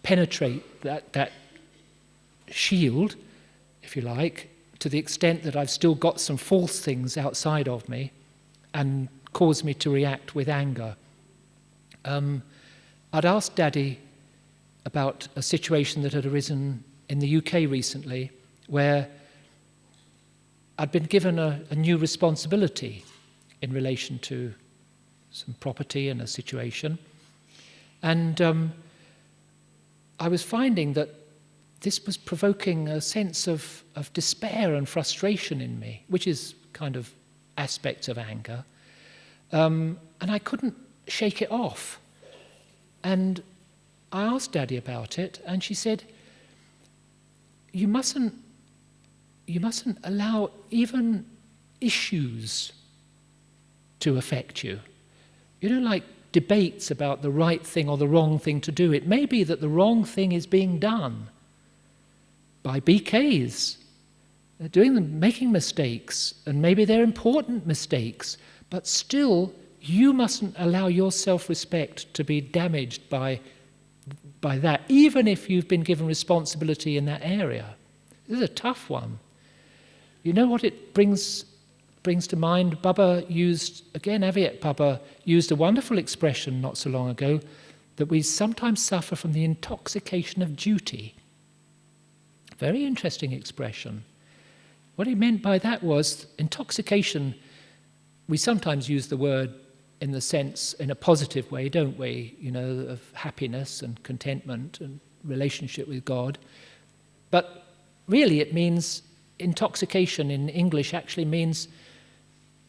penetrate that shield, if you like, to the extent that I've still got some false things outside of me and cause me to react with anger. I'd asked Daddy about a situation that had arisen in the UK recently where I'd been given a new responsibility in relation to some property and a situation. And I was finding that this was provoking a sense of despair and frustration in me, which is kind of aspects of anger. And I couldn't shake it off. And I asked Daddy about it, and she said, you mustn't allow even issues to affect you. You know, like debates about the right thing or the wrong thing to do. It may be that the wrong thing is being done by BKs. They're making mistakes, and maybe they're important mistakes, but still you mustn't allow your self-respect to be damaged by that, even if you've been given responsibility in that area. This is a tough one. You know what it brings to mind? Baba used, again, Aviet Baba used a wonderful expression not so long ago, that we sometimes suffer from the intoxication of duty. Very interesting expression. What he meant by that was intoxication. We sometimes use the word in the sense, in a positive way, don't we? You know, of happiness and contentment and relationship with God. But really it means, intoxication in English actually means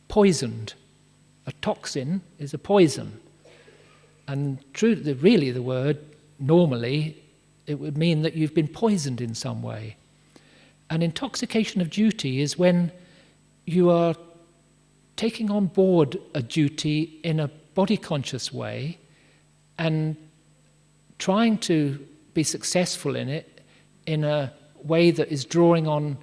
poisoned. A toxin is a poison. And really the word, normally, it would mean that you've been poisoned in some way. An intoxication of duty is when you are taking on board a duty in a body-conscious way and trying to be successful in it in a way that is drawing on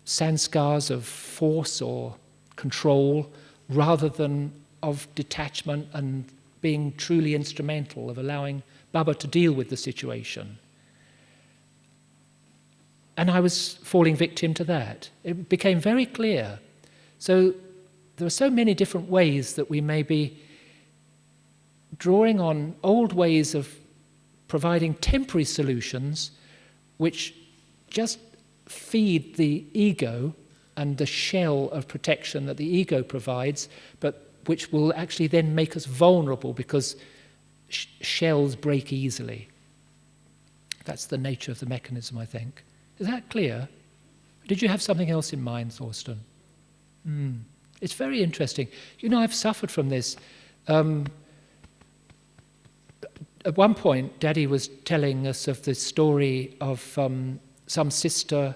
sanskars of force or control rather than of detachment and being truly instrumental, of allowing Baba to deal with the situation. And I was falling victim to that. It became very clear. So there are so many different ways that we may be drawing on old ways of providing temporary solutions which just feed the ego and the shell of protection that the ego provides, but which will actually then make us vulnerable because shells break easily. That's the nature of the mechanism, I think. Is that clear? Did you have something else in mind, Thorsten? It's very interesting. You know, I've suffered from this. At one point, Daddy was telling us of the story of some sister,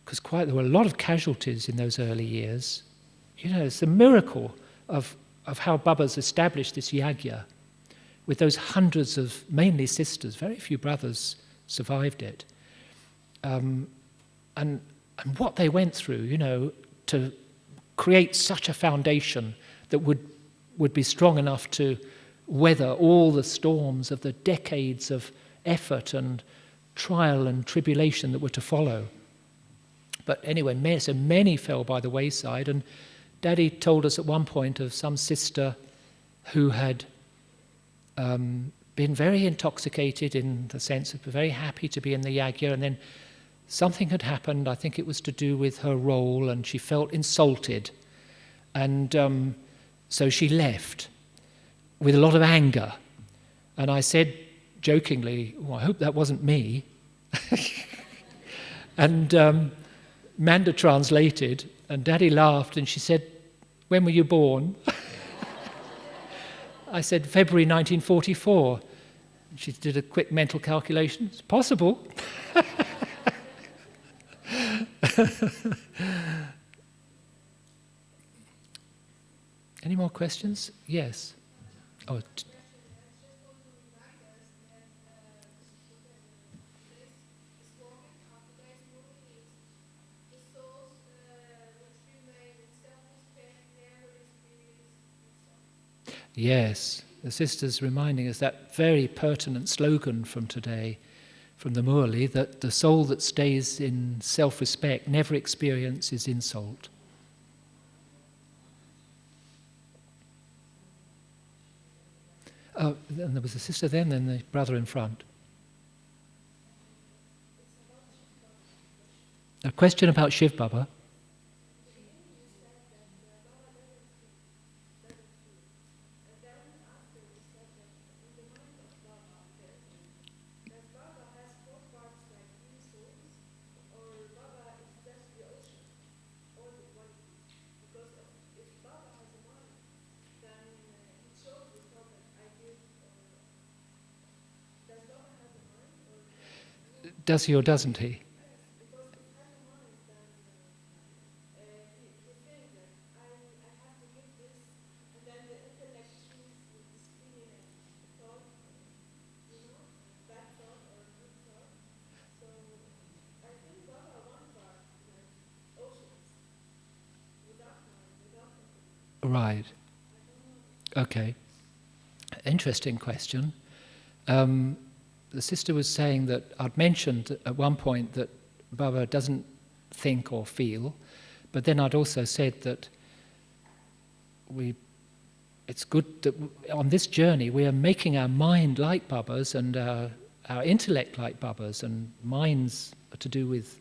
because there were a lot of casualties in those early years. You know, it's a miracle of how Baba's established this yagya with those hundreds of mainly sisters. Very few brothers survived it. And what they went through, you know, to create such a foundation that would be strong enough to weather all the storms of the decades of effort and trial and tribulation that were to follow. But anyway, so many fell by the wayside, and Daddy told us at one point of some sister who had been very intoxicated in the sense of very happy to be in the yagya, and then something had happened. I think it was to do with her role, and she felt insulted. And so she left with a lot of anger. And I said jokingly, well, I hope that wasn't me. And Manda translated, and Daddy laughed, and she said, when were you born? I said, February 1944. She did a quick mental calculation. It's possible. Any more questions? Yes. Oh. Yes, the sister's reminding us that very pertinent slogan from today, from the Murli, that the soul that stays in self-respect never experiences insult. Oh, and there was a sister then the brother in front. A question about Shiv Baba. Does he or doesn't he? Right. Okay. Interesting question. The sister was saying that I'd mentioned at one point that Baba doesn't think or feel, but then I'd also said that it's good that on this journey we are making our mind like Baba's and our intellect like Baba's, and minds are to do with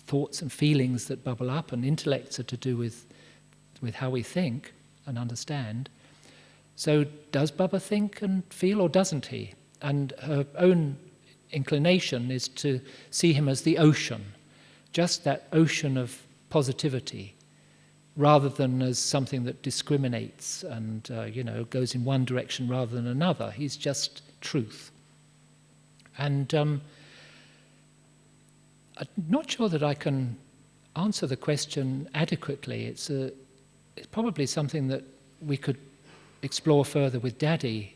thoughts and feelings that bubble up, and intellects are to do with how we think and understand. So does Baba think and feel, or doesn't he? And her own inclination is to see him as the ocean, just that ocean of positivity, rather than as something that discriminates and goes in one direction rather than another. He's just truth. And I'm not sure that I can answer the question adequately. It's probably something that we could explore further with Daddy.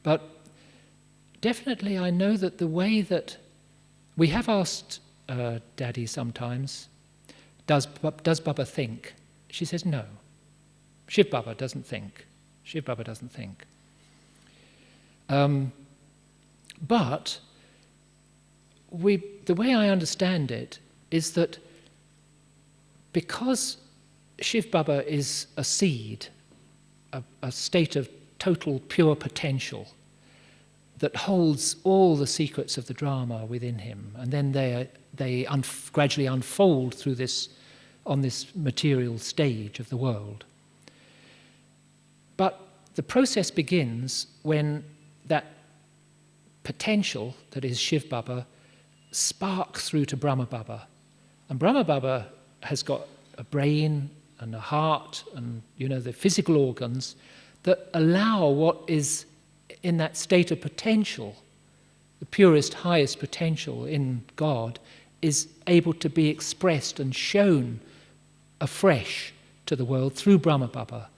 But definitely I know that the way that we have asked Daddy sometimes, does Baba think? She says no. Shiv Baba doesn't think. Shiv Baba doesn't think. But the way I understand it is that because Shiv Baba is a seed, a state of total pure potential that holds all the secrets of the drama within him, and then they gradually unfold through on this material stage of the world. But the process begins when that potential that is Shiv Baba sparks through to Brahma Baba. And Brahma Baba has got a brain and a heart and, the physical organs that allow what is in that state of potential, the purest, highest potential in God, is able to be expressed and shown afresh to the world through Brahma Baba.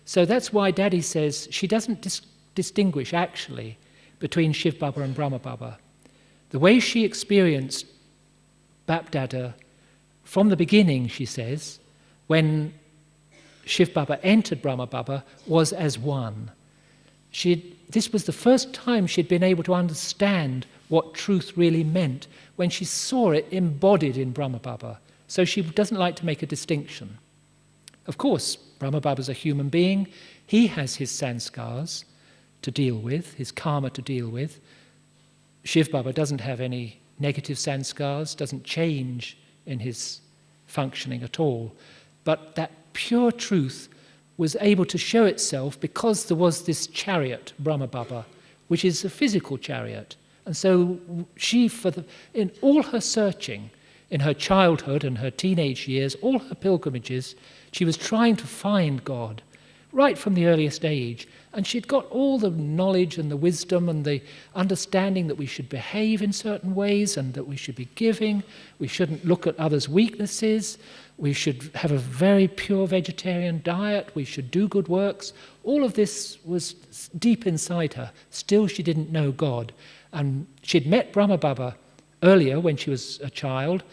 So that's why Daddy says she doesn't distinguish actually between Shiv Baba and Brahma Baba. The way she experienced Bap Dada from the beginning, she says, when Shiv Baba entered Brahma Baba, was as one. This was the first time she'd been able to understand what truth really meant, when she saw it embodied in Brahma Baba. So she doesn't like to make a distinction. Of course, Brahma Baba's a human being. He has his sanskars to deal with, his karma to deal with. Shiv Baba doesn't have any negative sanskars, doesn't change in his functioning at all. But that pure truth was able to show itself because there was this chariot, Brahma Baba, which is a physical chariot. And so she, in all her searching, in her childhood and her teenage years, all her pilgrimages, she was trying to find God right from the earliest age. And she'd got all the knowledge and the wisdom and the understanding that we should behave in certain ways and that we should be giving. We shouldn't look at others' weaknesses. We should have a very pure vegetarian diet. We should do good works. All of this was deep inside her. Still, she didn't know God. And she'd met Brahma Baba earlier when she was a child,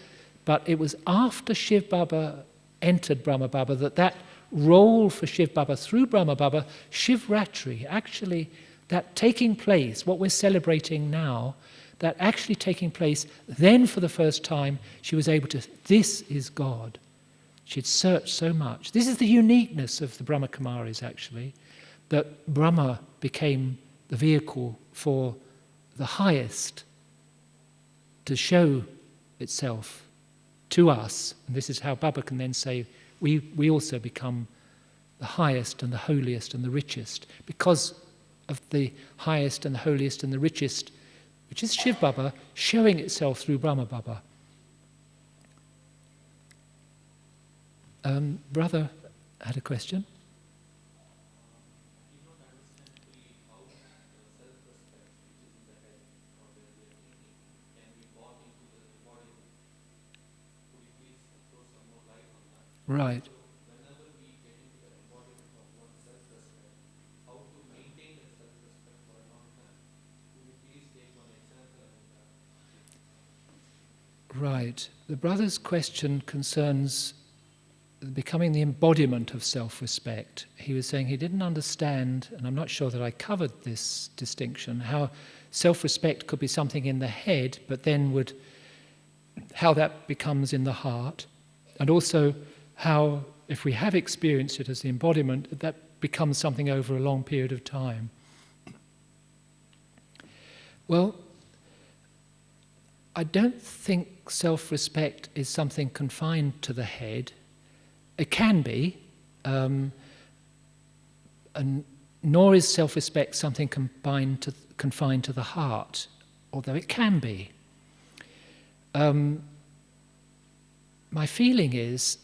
but it was after Shiv Baba entered Brahma Baba that role for Shiv Baba through Brahma Baba, Shivratri, actually that taking place, what we're celebrating now, that actually taking place, then for the first time she was able to, this is God. She'd searched so much. This is the uniqueness of the Brahma Kumaris actually, that Brahma became the vehicle for the highest to show itself to us. And this is how Baba can then say, we also become the highest and the holiest and the richest because of the highest and the holiest and the richest, which is Shiv Baba, showing itself through Brahma Baba. Brother had a question. Right. Whenever we get into the embodiment of one's self-respect, how to maintain that self-respect for a long time. Could you please take one example of that? Right. The brother's question concerns becoming the embodiment of self-respect. He was saying he didn't understand, and I'm not sure that I covered this distinction, how self-respect could be something in the head, but then how that becomes in the heart, and also how, if we have experienced it as the embodiment, that becomes something over a long period of time. Well, I don't think self-respect is something confined to the head. It can be, and nor is self-respect something confined to the heart, although it can be. My feeling is,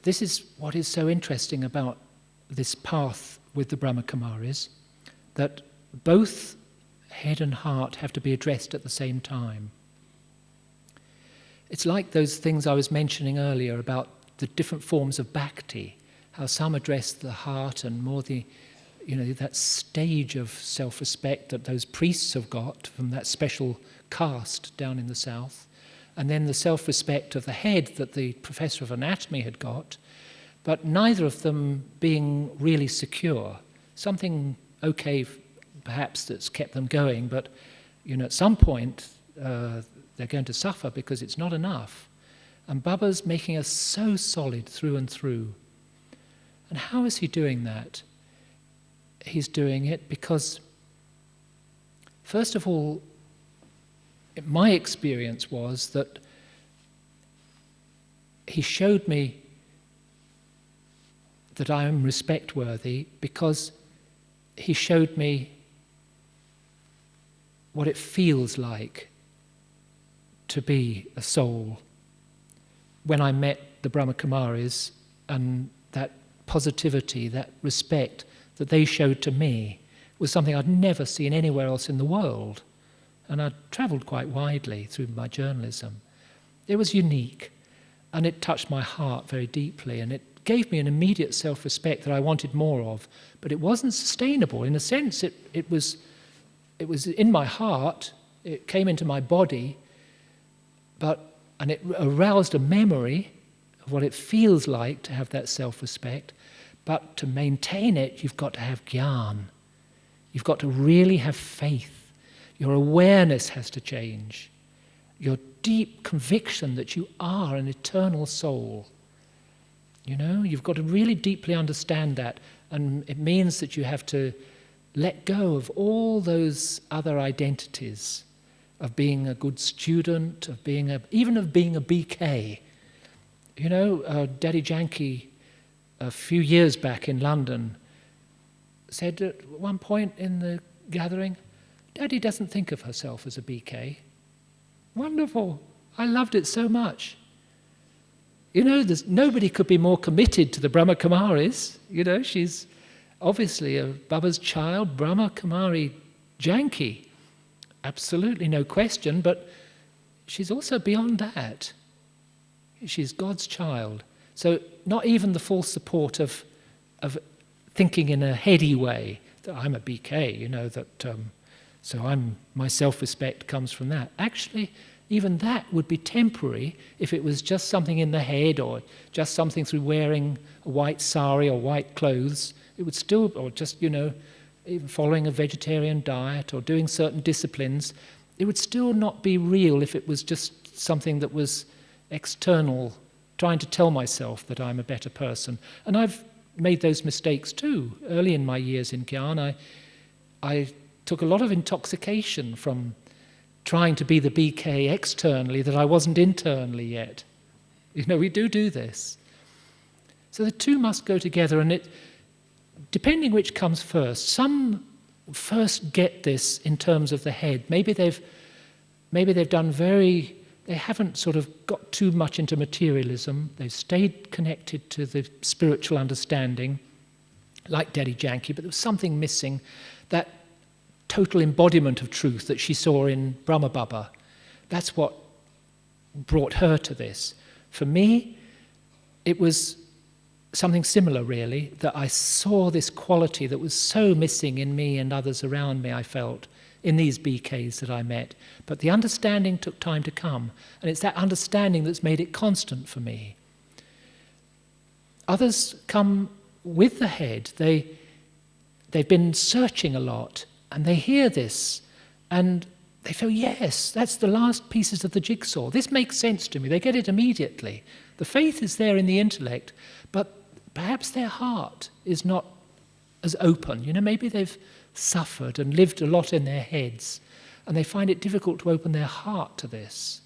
this is what is so interesting about this path with the Brahmakumaris, that both head and heart have to be addressed at the same time. It's like those things I was mentioning earlier about the different forms of bhakti, how some address the heart and more that stage of self-respect that those priests have got from that special caste down in the south, and then the self-respect of the head that the professor of anatomy had got, but neither of them being really secure. Something okay, perhaps, that's kept them going, but at some point they're going to suffer because it's not enough. And Baba's making us so solid through and through. And how is he doing that? He's doing it because, first of all, my experience was that he showed me that I am respect-worthy because he showed me what it feels like to be a soul. When I met the Brahmakumaris, and that positivity, that respect that they showed to me was something I'd never seen anywhere else in the world. And I'd travelled quite widely through my journalism. It was unique, and it touched my heart very deeply, and it gave me an immediate self-respect that I wanted more of. But it wasn't sustainable. In a sense, it was in my heart, it came into my body, and it aroused a memory of what it feels like to have that self-respect. But to maintain it, you've got to have jnana. You've got to really have faith. Your awareness has to change. Your deep conviction that you are an eternal soul. You've got to really deeply understand that. And it means that you have to let go of all those other identities of being a good student, even of being a BK. Daddy Janki, a few years back in London, said at one point in the gathering, Daddy doesn't think of herself as a BK. Wonderful. I loved it so much. Nobody could be more committed to the Brahmakumaris. She's obviously a Baba's child, Brahmakumari Janki. Absolutely no question, but she's also beyond that. She's God's child. So not even the full support of thinking in a heady way that I'm a BK, so my self-respect comes from that. Actually, even that would be temporary if it was just something in the head or just something through wearing a white sari or white clothes. It would still, or just, even following a vegetarian diet or doing certain disciplines, it would still not be real if it was just something that was external, trying to tell myself that I'm a better person. And I've made those mistakes too. Early in my years in Gyan, I took a lot of intoxication from trying to be the BK externally that I wasn't internally yet. We do this. So the two must go together, and depending which comes first. Some first get this in terms of the head. Maybe they've done they haven't sort of got too much into materialism. They've stayed connected to the spiritual understanding, like Daddy Janki, but there was something missing, that total embodiment of truth that she saw in Brahma Baba. That's what brought her to this. For me, it was something similar, really, that I saw this quality that was so missing in me and others around me, I felt, in these BKs that I met. But the understanding took time to come, and it's that understanding that's made it constant for me. Others come with the head. They've been searching a lot, and they hear this, and they feel, yes, that's the last pieces of the jigsaw. This makes sense to me. They get it immediately. The faith is there in the intellect, but perhaps their heart is not as open. You know, maybe they've suffered and lived a lot in their heads, and they find it difficult to open their heart to this.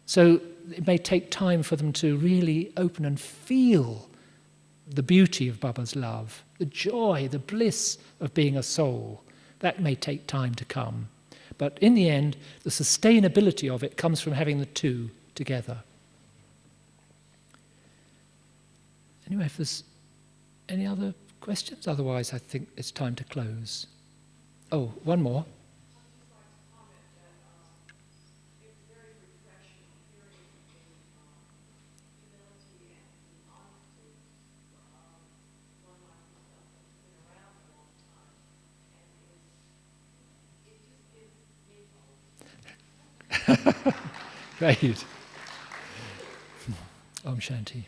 So it may take time for them to really open and feel the beauty of Baba's love, the joy, the bliss of being a soul. That may take time to come. But in the end, the sustainability of it comes from having the two together. Anyway, if there's any other questions, otherwise I think it's time to close. Oh, one more. Great. Om Shanti.